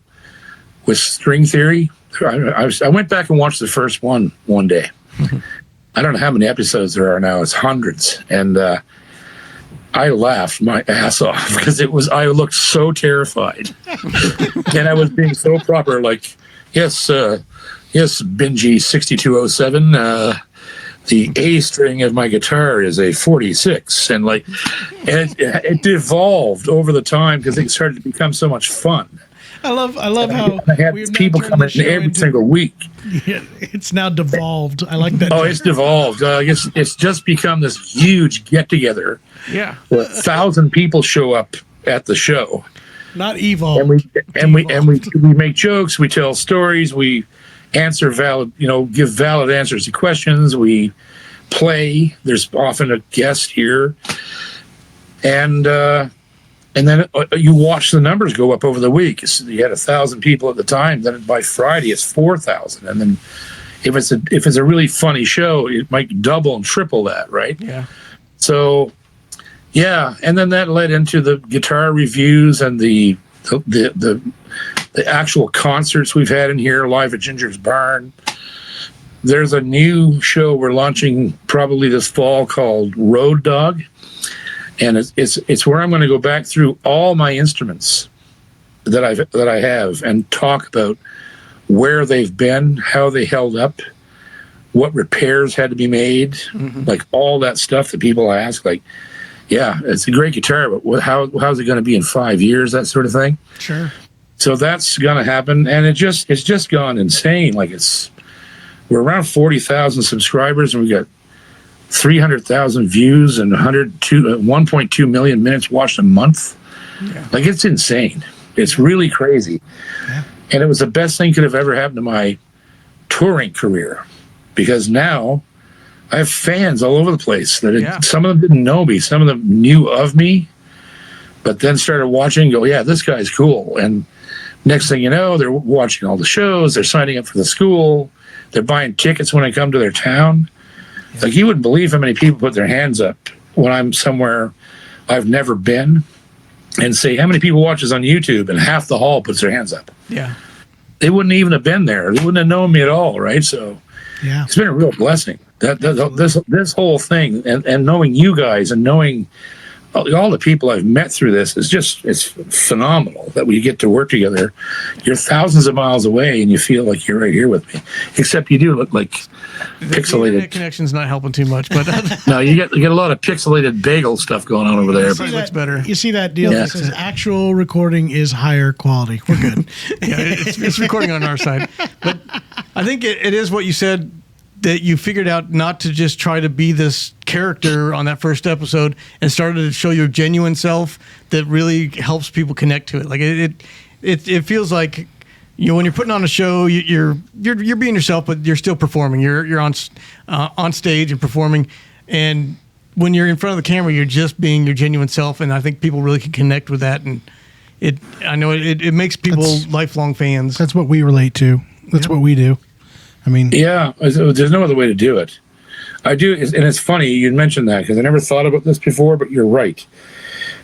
with string theory. I went back and watched the first one day. I don't know how many episodes there are now. It's hundreds. And I laughed my ass off because I looked so terrified. And I was being so proper, like, yes, Benji 6207, the A string of my guitar is a 46, and it devolved over the time because it started to become so much fun. I love how I had people coming in every single week. Yeah, it's now devolved. I like that. Oh, it's devolved. It's just become this huge get together. yeah, 1,000 people show up at the show. Not evolved. And we make jokes. We tell stories. We answer give valid answers to questions. We play. There's often a guest here, and then you watch the numbers go up over the week. You had 1,000 people at the time. Then by Friday, it's 4,000, and then if it's a really funny show, it might double and triple that, right? yeah. So, yeah, and then that led into the guitar reviews and the actual concerts we've had in here, live at Ginger's Barn. There's a new show we're launching probably this fall called Road Dog, and it's where I'm going to go back through all my instruments that I have and talk about where they've been, how they held up, what repairs had to be made, like all that stuff that people ask, like, yeah, it's a great guitar, but how's it going to be in 5 years, that sort of thing. Sure. So that's going to happen, and it's just gone insane. Like we're around 40,000 subscribers, and we got 300,000 views and 1.2 million minutes watched a month. Yeah. Like, it's insane. It's really crazy. Yeah. And it was the best thing could have ever happened to my touring career, because now I have fans all over the place some of them didn't know me, some of them knew of me, but then started watching and go, yeah, this guy's cool. And next thing you know, they're watching all the shows, they're signing up for the school, they're buying tickets when I come to their town. Yeah. Like, you wouldn't believe how many people put their hands up when I'm somewhere I've never been and say, how many people watch this on YouTube? And half the hall puts their hands up. Yeah. They wouldn't even have been there. They wouldn't have known me at all, right? So Yeah. it's been a real blessing. This whole thing, and knowing you guys and knowing all the people I've met through this it's phenomenal that we get to work together. You're thousands of miles away and you feel like you're right here with me, except you do look like pixelated. The internet connection's not helping too much, but No, you get a lot of pixelated bagel stuff going on over there. it looks better. You see that deal Yeah. that says actual recording is higher quality. We're good. Yeah, it's recording on our side. But I think it is what you said, that you figured out not to just try to be this character on that first episode and started to show your genuine self that really helps people connect to it. Like it feels like, you know, when you're putting on a show, you're being yourself, but you're still performing. You're on stage and performing, and when you're in front of the camera, you're just being your genuine self. And I think people really can connect with that, and it makes people lifelong fans. That's what we relate to. That's what we do. I mean, Yeah, there's no other way to do it. I do, and it's funny you mentioned that because I never thought about this before, but you're right.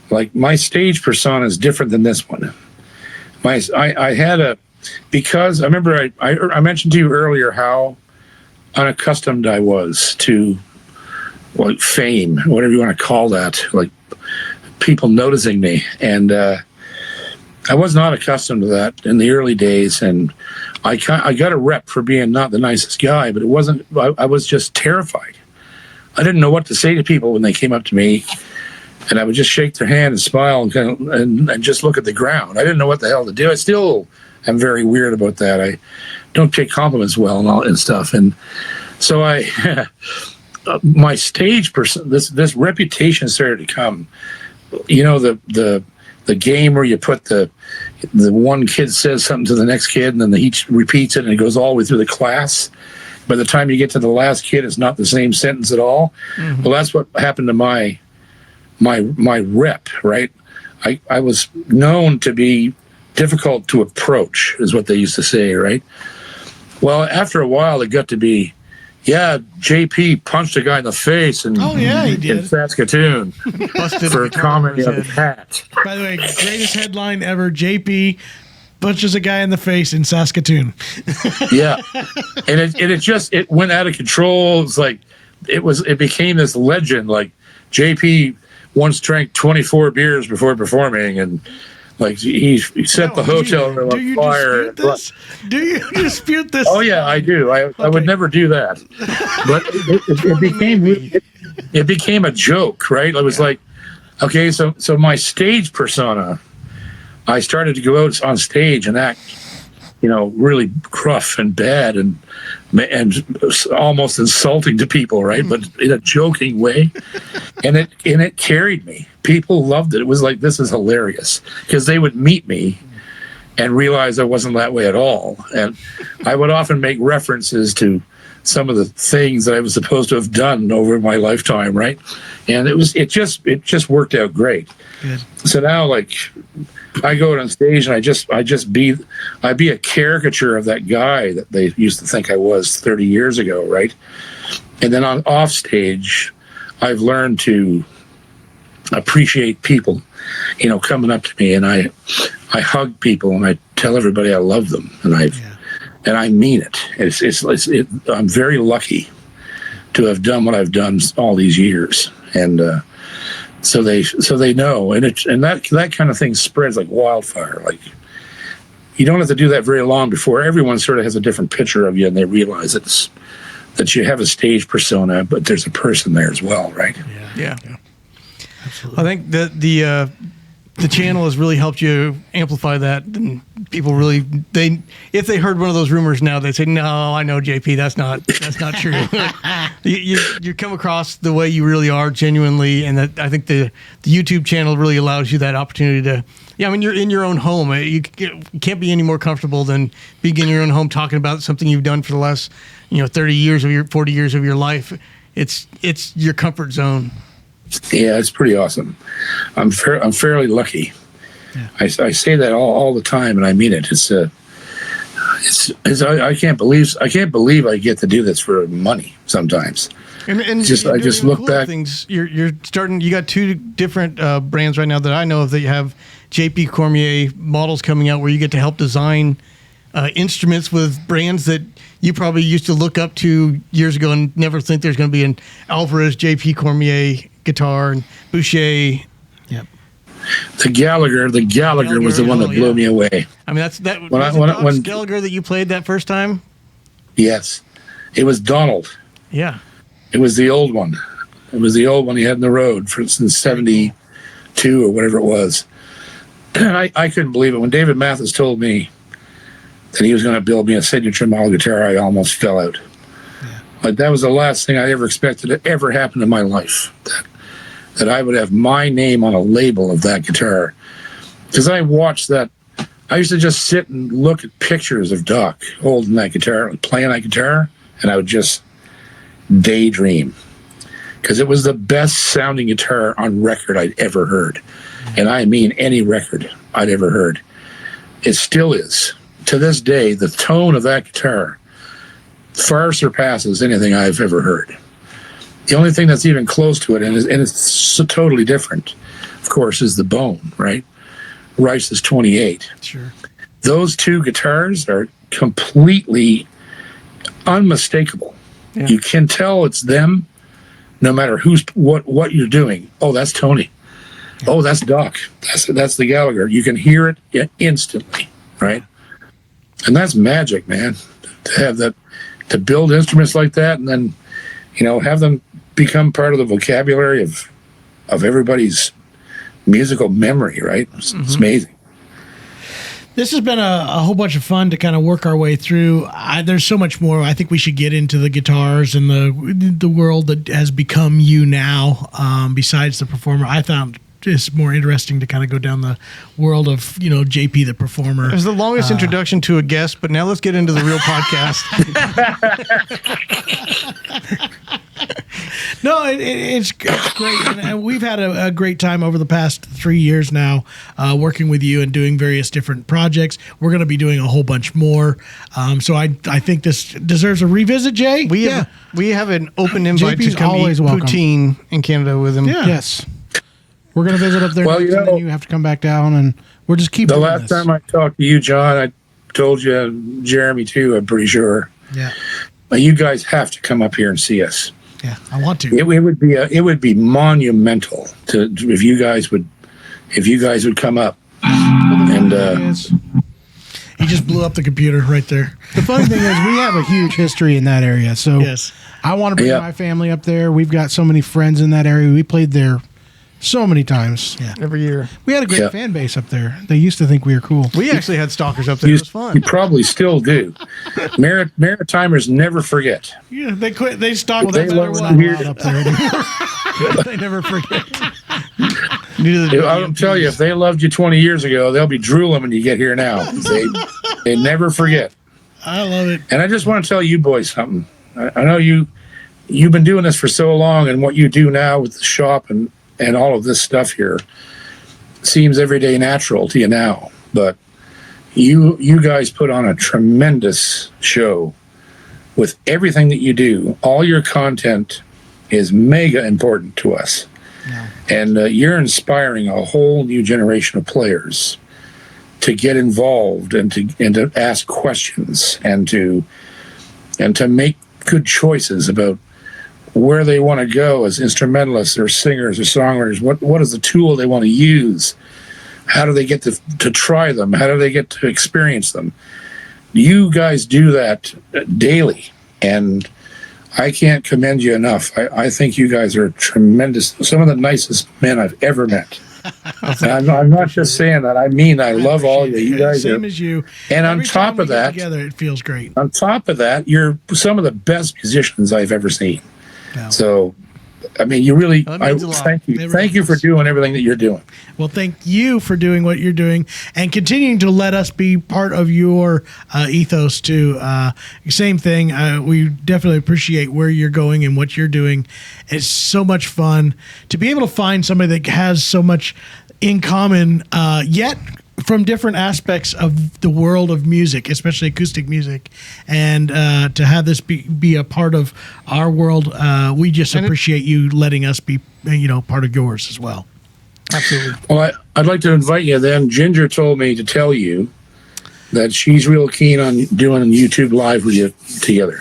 Like my stage persona is different than this one. I had because I remember I mentioned to you earlier how unaccustomed I was to like fame, whatever you want to call that, like people noticing me, and I was not accustomed to that in the early days, and I got a rep for being not the nicest guy, but it wasn't. I was just terrified. I didn't know what to say to people when they came up to me, and I would just shake their hand and smile and just look at the ground. I didn't know what the hell to do. I still am very weird about that. I don't take compliments well and all and stuff, and so my stage person, this reputation started to come. You know, the game where you put the one kid says something to the next kid and then each repeats it and it goes all the way through the class. By the time you get to the last kid, it's not the same sentence at all. Mm-hmm. Well, that's what happened to my rep, right? I was known to be difficult to approach, is what they used to say, right? Well, after a while, it got to be, yeah, JP punched a guy in the face and he did. in Saskatoon for commenting on the cat. By the way, greatest headline ever: JP punches a guy in the face in Saskatoon. Yeah, and it went out of control. It's like it became this legend. Like JP once drank 24 beers before performing, and like he set the hotel room on fire. Do you dispute this? Oh yeah, I do. I would never do that. But it became a joke, right? I was like, okay, so my stage persona, I started to go out on stage and act, you know, really gruff and bad and almost insulting to people, right? But in a joking way, and it carried me. People loved it. It was like, this is hilarious, because they would meet me and realize I wasn't that way at all. And I would often make references to some of the things that I was supposed to have done over my lifetime, right? And it just worked out great. Good. So now, like, I go out on stage and I'd be a caricature of that guy that they used to think I was 30 years ago, right? And then off stage, I've learned to appreciate people, you know, coming up to me, and I hug people and I tell everybody I love them, and I mean it. I'm very lucky to have done what I've done all these years, and so they know, and that kind of thing spreads like wildfire. Like, you don't have to do that very long before everyone sort of has a different picture of you, and they realize that you have a stage persona, but there's a person there as well, right? Yeah. Absolutely. I think that the channel has really helped you amplify that, and people really, if they heard one of those rumors now, they'd say, no, I know JP, that's not true. you come across the way you really are genuinely, and that I think the YouTube channel really allows you that opportunity to, I mean, you're in your own home. You can't be any more comfortable than being in your own home talking about something you've done for the last 40 years of your life. It's your comfort zone. Yeah, it's pretty awesome. I'm fairly lucky. Yeah. I say that all the time, and I mean it. I can't believe I get to do this for money sometimes. And I just look back. Things you're starting. You got two different brands right now that I know of that you have JP Cormier models coming out, where you get to help design instruments with brands that you probably used to look up to years ago and never think there's going to be an Alvarez JP Cormier guitar and Boucher Yep. The Gallagher was the one that blew me away. I mean, that's that. When Gallagher that you played that first time. Yes, it was Donald. Yeah. It was the old one. It was the old one he had in the road for since 72 or whatever it was. And I couldn't believe it. When David Mathis told me that he was going to build me a signature model guitar, I almost fell out. Yeah. Like, that was the last thing I ever expected to ever happen in my life. That I would have my name on a label of that guitar. Because I watched that. I used to just sit and look at pictures of Doc holding that guitar, playing that guitar, and I would just daydream. Because it was the best sounding guitar on record I'd ever heard. And I mean any record I'd ever heard. It still is. To this day, the tone of that guitar far surpasses anything I've ever heard. The only thing that's even close to it, and it's so totally different, of course, is the bone, right? Rice's 28. Sure. Those two guitars are completely unmistakable. Yeah. You can tell it's them, no matter what you're doing. Oh, that's Tony. Yeah. Oh, that's Doc. That's the Gallagher. You can hear it instantly, right? And that's magic, man. To have that, to build instruments like that, and then, have them become part of the vocabulary of everybody's musical memory, right? It's amazing. This has been a whole bunch of fun to kind of work our way through. There's so much more. I think we should get into the guitars and the world that has become you now, besides the performer. I found it's more interesting to kind of go down the world of, JP the performer. It was the longest introduction to a guest, but now let's get into the real podcast. No, it's great. And we've had a great time over the past 3 years now, working with you and doing various different projects. We're going to be doing a whole bunch more. So I think this deserves a revisit, Jay. We have an open invite JP's to come always eat welcome. poutine in Canada with him. Yeah. Yes. We're going to visit up there, Well, next, and then you have to come back down, and we'll just keep The doing last this. time I talked to you, John, I told you, Jeremy too, I'm pretty sure. Yeah. But you guys have to come up here and see us. Yeah, I want to. It would be monumental if you guys would come up. And He just blew up the computer right there. The funny thing is, we have a huge history in that area. So Yes. I want to bring my family up there. We've got so many friends in that area. We played there so many times. Yeah. Every year. We had a great fan base up there. They used to think we were cool. We actually had stalkers up there. It was fun. you probably still do. Maritimers never forget. Yeah, they quit. They stopped. They no matter love what. to hear- Up there anymore. They never forget. I'll tell you, if they loved you 20 years ago, they'll be drooling when you get here now. They never forget. I love it. And I just want to tell you boys something. I know you've been doing this for so long, and what you do now with the shop and all of this stuff here seems everyday natural to you now. But you guys put on a tremendous show with everything that you do. All your content is mega important to us. Yeah. And you're inspiring a whole new generation of players to get involved and to ask questions and to make good choices about where they want to go as instrumentalists or singers or songwriters. What is the tool they want to use? How do they get to try them? How do they get to experience them? You guys do that daily, and I can't commend you enough. I think you guys are tremendous, some of the nicest men I've ever met. I'm not just saying that. I mean, I love all you. You guys same as you. And Every on top time we of get that, together, it feels great. on top of that, you're some of the best musicians I've ever seen. Yeah. So, I mean, you really, That means a lot. thank you. It Thank really you for does. doing everything that you're doing. Well, thank you for doing what you're doing and continuing to let us be part of your ethos too. Same thing. We definitely appreciate where you're going and what you're doing. It's so much fun to be able to find somebody that has so much in common, yet from different aspects of the world of music, especially acoustic music, and to have this be a part of our world. We just appreciate you letting us be, part of yours as well. Absolutely. Well, I'd like to invite you then. Ginger told me to tell you that she's real keen on doing a YouTube Live with you together.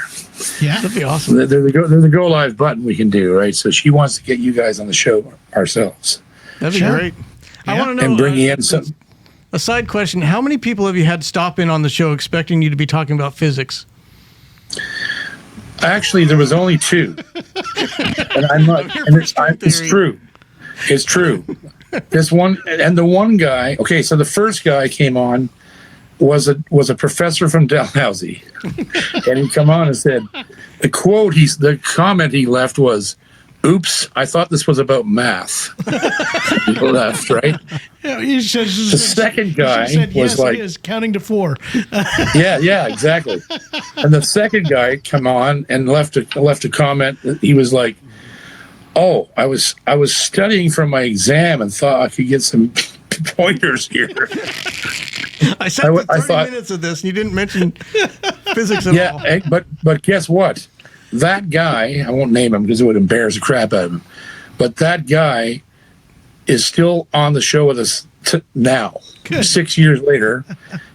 Yeah. That'd be awesome. There's a go live button we can do, right? So she wants to get you guys on the show ourselves. That'd be Sure. great. I want to know. and bringing in some. A side question: how many people have you had stop in on the show expecting you to be talking about physics? Actually, there was only 2, and I'm not. And it's true. It's true. This one and the one guy. Okay, so the first guy came on was a professor from Dalhousie, and he come on and said the comment he left was, "Oops, I thought this was about math." He left, right? Yeah, he said, The second guy said, was yes, like, it is, counting to 4. yeah, exactly. And the second guy come on and left a comment. He was like, "Oh, I was studying for my exam and thought I could get some pointers here." I said 30 minutes of this, and you didn't mention physics at all. Yeah, but guess what? That guy, I won't name him because it would embarrass the crap out of him, but that guy is still on the show with us now. 6 years later,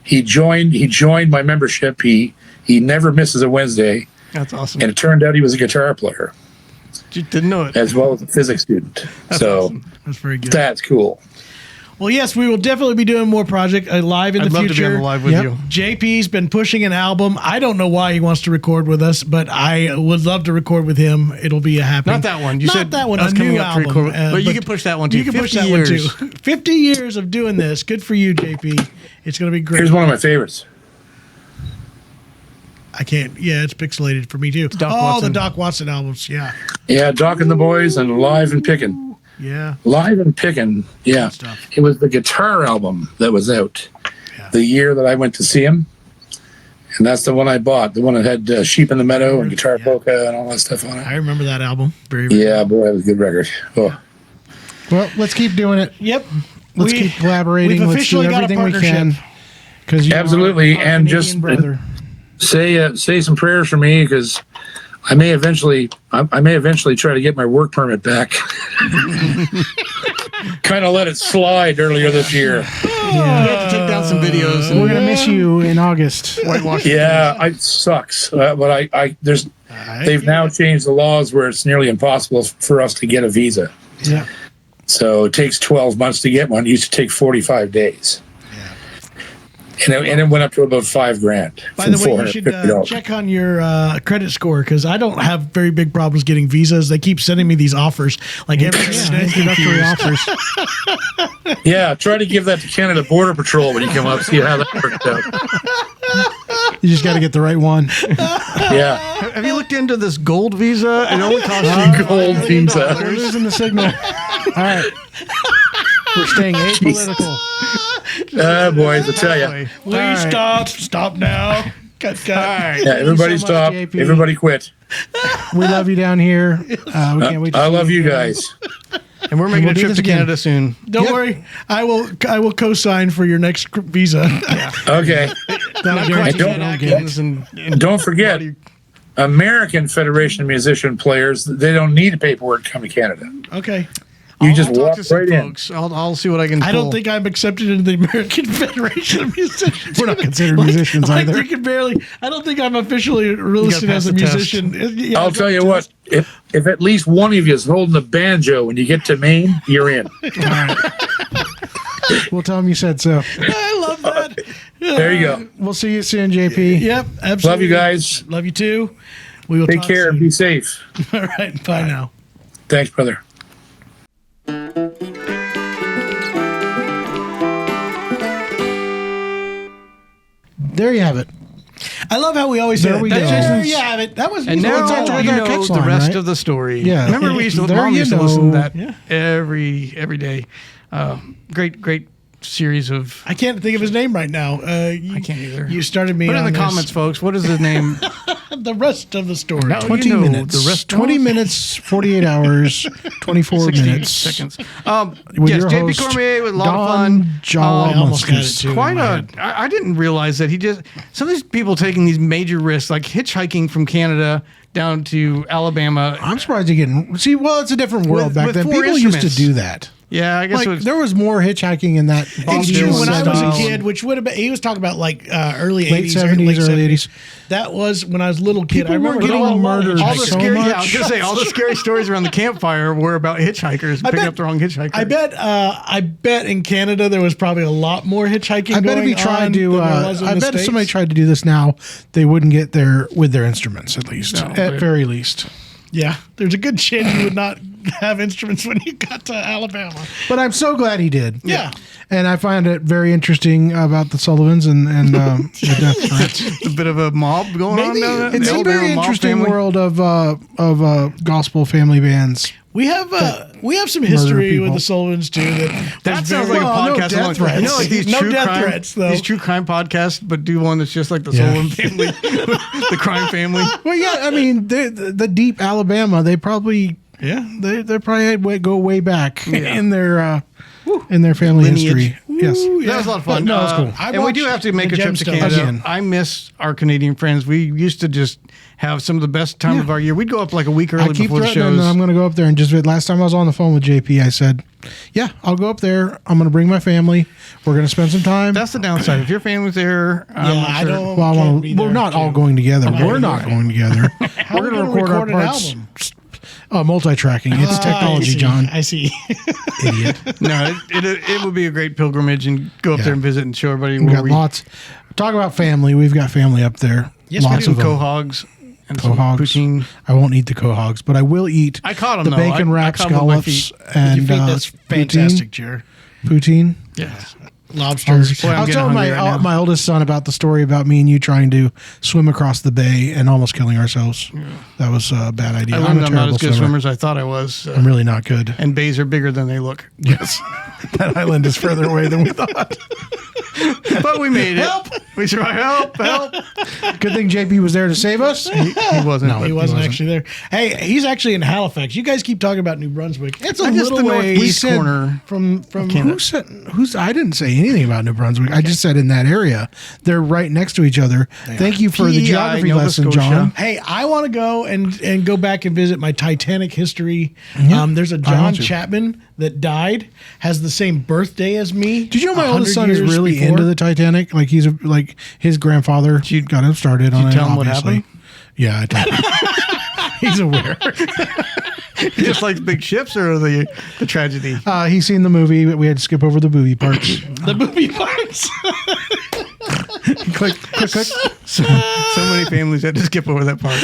he joined my membership. He never misses a Wednesday, That's awesome. and it turned out he was a guitar player You didn't know it. as well as a physics student. So awesome. That's very good. that's cool. Well, yes, we will definitely be doing more project live in I'd the love future. to be on the live with Yep. you. JP's been pushing an album. I don't know why he wants to record with us, but I would love to record with him. It'll be a happy. Not that one. You Not said that one. us A coming new up to album. record- but you can push that one too. You can push 50 that years. one too. 50 years of doing this. Good for you, JP. It's going to be great. Here's one of my favorites. I can't. Yeah, it's pixelated for me too. Doc the Watson. Doc Watson albums. Yeah. Yeah, Doc and the Boys and Live and Pickin'. Yeah. Live and Pickin', yeah. Good stuff. It was the guitar album that was out Yeah. the year that I went to see him. And that's the one I bought, the one that had Sheep in the Meadow and Guitar Polka and all that stuff on I it. remember that album. Very, very Yeah, boy, that was a good record. Oh. Well, let's keep doing it. Yep. Let's keep collaborating. We've Let's do officially got a everything we partnership. can. Because Absolutely, and just brother. say some prayers for me because I may eventually try to get my work permit back. Kind of let it slide earlier this year. You have to take down some videos. And We're gonna miss you in August. whitewash. Yeah, it sucks. But they've now changed the laws where it's nearly impossible for us to get a visa. Yeah. So it takes 12 months to get one. It used to take 45 days. And it went up to about $5,000. By the way, you should check on your credit score because I don't have very big problems getting visas. They keep sending me these offers, like every Introductory offers. Yeah, try to give that to Canada Border Patrol when you come up. See how that works out. You just got to get the right one. Yeah, Have you looked into this gold visa? It only costs you gold We're visa. losing the signal. All right. We're staying apolitical. Boys, I tell you. Please All right. stop now. Cut. All right. Yeah, everybody so much, stop. JP. Everybody quit. We love you down here. We can't wait to I see love you again. guys. And we're making we'll a do trip this to again. Canada soon. Don't worry. I will co-sign for your next visa. Okay. Not quite And to don't- Atkins and Don't forget, American Federation of Musician players, they don't need paperwork to come to Canada. Okay. You I'll just talk walk to some right in. folks. I'll see what I can. I don't pull. think I'm accepted into the American Federation of Musicians. We're not considered musicians Like, either. you can barely. I don't think I'm officially listed pass as a the test. musician. Yeah, I'll tell you what, if at least one of you is holding the banjo when you get to Maine, you're in. We'll tell them you said so. I love that. There you go. We'll see you soon, JP. Yep, absolutely. Love you guys. Love you too. We will Take talk care and soon. be safe. All right. Bye now. Thanks, brother. There you have it. I love how we always say There that. we There go. you have it. That was And now It's actually you our know text the line, rest right? of the story. Yeah. Remember we used to, There Mom you used to listen to know. that every day. Great series of. I can't think of his name right now. I can't either. You started me Put it in on the this. comments, folks. What is his name? The rest of the story. No. 20 You know minutes. the rest- 20 minutes, 48 hours, 24 60 minutes. seconds. With Yes, your JP host, Cormier with a lot of Don fun. Jaw I almost got it Muskis. too. Quite in my a. head. I didn't realize that he just. Some of these people taking these major risks, like hitchhiking from Canada down to Alabama. I'm surprised you getting. See, well, it's a different world With- back with then. 4 People used to instruments. do that. Yeah, I guess it was, there was more hitchhiking in that. It's true. When I was a kid, which would have been, he was talking about like early late 80s, 70s, early 80s. That was when I was a little kid. People I were remember getting murdered all the so scary. much. Yeah, I was gonna say all the scary stories around the campfire were about hitchhikers picking up the wrong hitchhiker. I bet in Canada there was probably a lot more hitchhiking. I bet if you tried to, I bet if somebody tried to do this now, they wouldn't get there with their instruments at least, at very least. Yeah, there's a good chance you would not have instruments when you got to Alabama. But I'm so glad he did. Yeah. And I find it very interesting about the Sullivans and the death threats. a bit of a mob going on down there. It's a very interesting world of gospel family bands. We have some history people. with the Sullivans too. That sounds like a no podcast. death threats. You know, like these No true death crime, threats, though. These true crime podcasts, but do one that's just like the Yeah. Sullivan family, the crime family. Well, yeah, I mean, the deep Alabama, they probably they probably go way back in their family Lineage. history. Yes. That was a lot of fun. No, it's cool. And we do have to make the a trip to Gemstones. Canada. Again. I miss our Canadian friends. We used to just have some of the best time of our year. We'd go up like a week early I keep before the threatening shows. that I'm going to go up there and just visit. Last time I was on the phone with JP, I said, "Yeah, I'll go up there. I'm going to bring my family. We're going to spend some time." That's the downside. If your family's there, I'm not I sure. don't. Well, I can't wanna, be we're there, not all too. going together. Okay, We're not right. going together. How We're are we going to gonna record our an parts. album? Multi-tracking. It's technology, I see. John. I see. Idiot. No, it would be a great pilgrimage and go up Yeah. there and visit and show everybody We where got we lots. Talk about family. We've got family up there. Yes, we lots do. of them. quahogs and some Quahogs. poutine. I won't eat the quahogs, but I will eat I caught 'em, the though. bacon I wrapped caught 'em with my scallops feet. and Your feet, that's fantastic, Jer. Poutine. Yes. Lobsters. Boy, I'm I was getting telling hungry right now. my oldest son about the story about me and you trying to swim across the bay and almost killing ourselves. That was a bad idea. I I'm learned a I'm not as terrible good a swimmer. swimmer as I thought I was. I'm really not good. And bays are bigger than they look. Yes. That island is further away than we thought. But we made it. Help! We survived. Help! Good thing JP was there to save us. He wasn't. He wasn't actually there. Hey, he's actually in Halifax. You guys keep talking about New Brunswick. It's a Just little the way northeast said- corner. from Canada. Who said? I didn't say anything about New Brunswick. I just said in that area. They're right next to each other. Thank you for the PEI, geography Nova lesson, Scotia. John. Hey, I want to go and go back and visit my Titanic history. Yeah, There's a I John want to. Chapman that died, has the same birthday as me. Did you know my 100 oldest son is years really before. into the Titanic? Like like his grandfather got him started on you it. tell him what obviously. happened? Yeah, I told him. He's aware. He just likes big ships or the tragedy. He's seen the movie, but we had to skip over the booby parts. The movie parts. click, click, click. So many families had to skip over that part.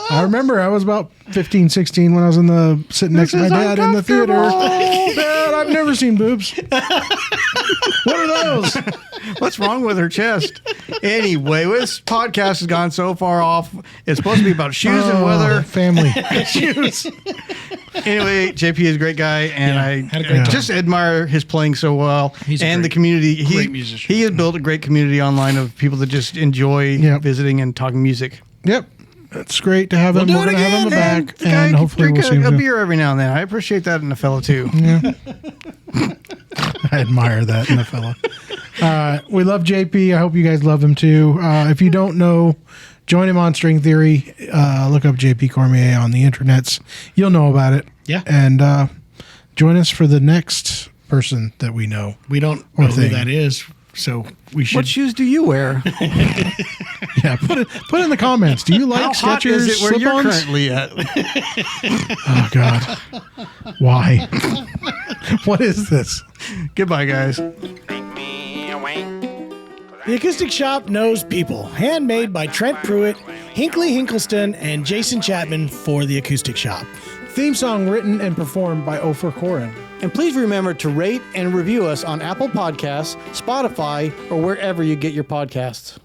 I remember I was about 15, 16 when I was sitting next to my dad in the theater. Dad, I've never seen boobs. What are those? What's wrong with her chest? Anyway, this podcast has gone so far off. It's supposed to be about shoes and weather. Family. Shoes. Anyway, JP is a great guy, and I had a great time. just admire his playing so well. He's a and the great- community. great musician. He has built a great community online of people that just enjoy Yep. visiting and talking music. Yep. It's great to have him. do We're it going to have him again, back. The guy And can hopefully drink we'll see a him. beer every now and then. I appreciate that in a fella too. I admire that in a fella. We love JP. I hope you guys love him too. If you don't know, join him on String Theory. Look up JP Cormier on the internets. You'll know about it. Yeah. And join us for the next person that we know. We don't Or know who thing. that is, so we should. What shoes do you wear? Yeah, put it in the comments. Do you like How hot Skechers is it where you're slip-ons? currently at? Oh God, why? What is this? Goodbye, guys. Take me away. The Acoustic Shoppe Knows People, handmade by Trent Pruitt, Hinkley Hinkleston, and Jason Chapman for the Acoustic Shoppe. Theme song written and performed by Ofer Koren. And please remember to rate and review us on Apple Podcasts, Spotify, or wherever you get your podcasts.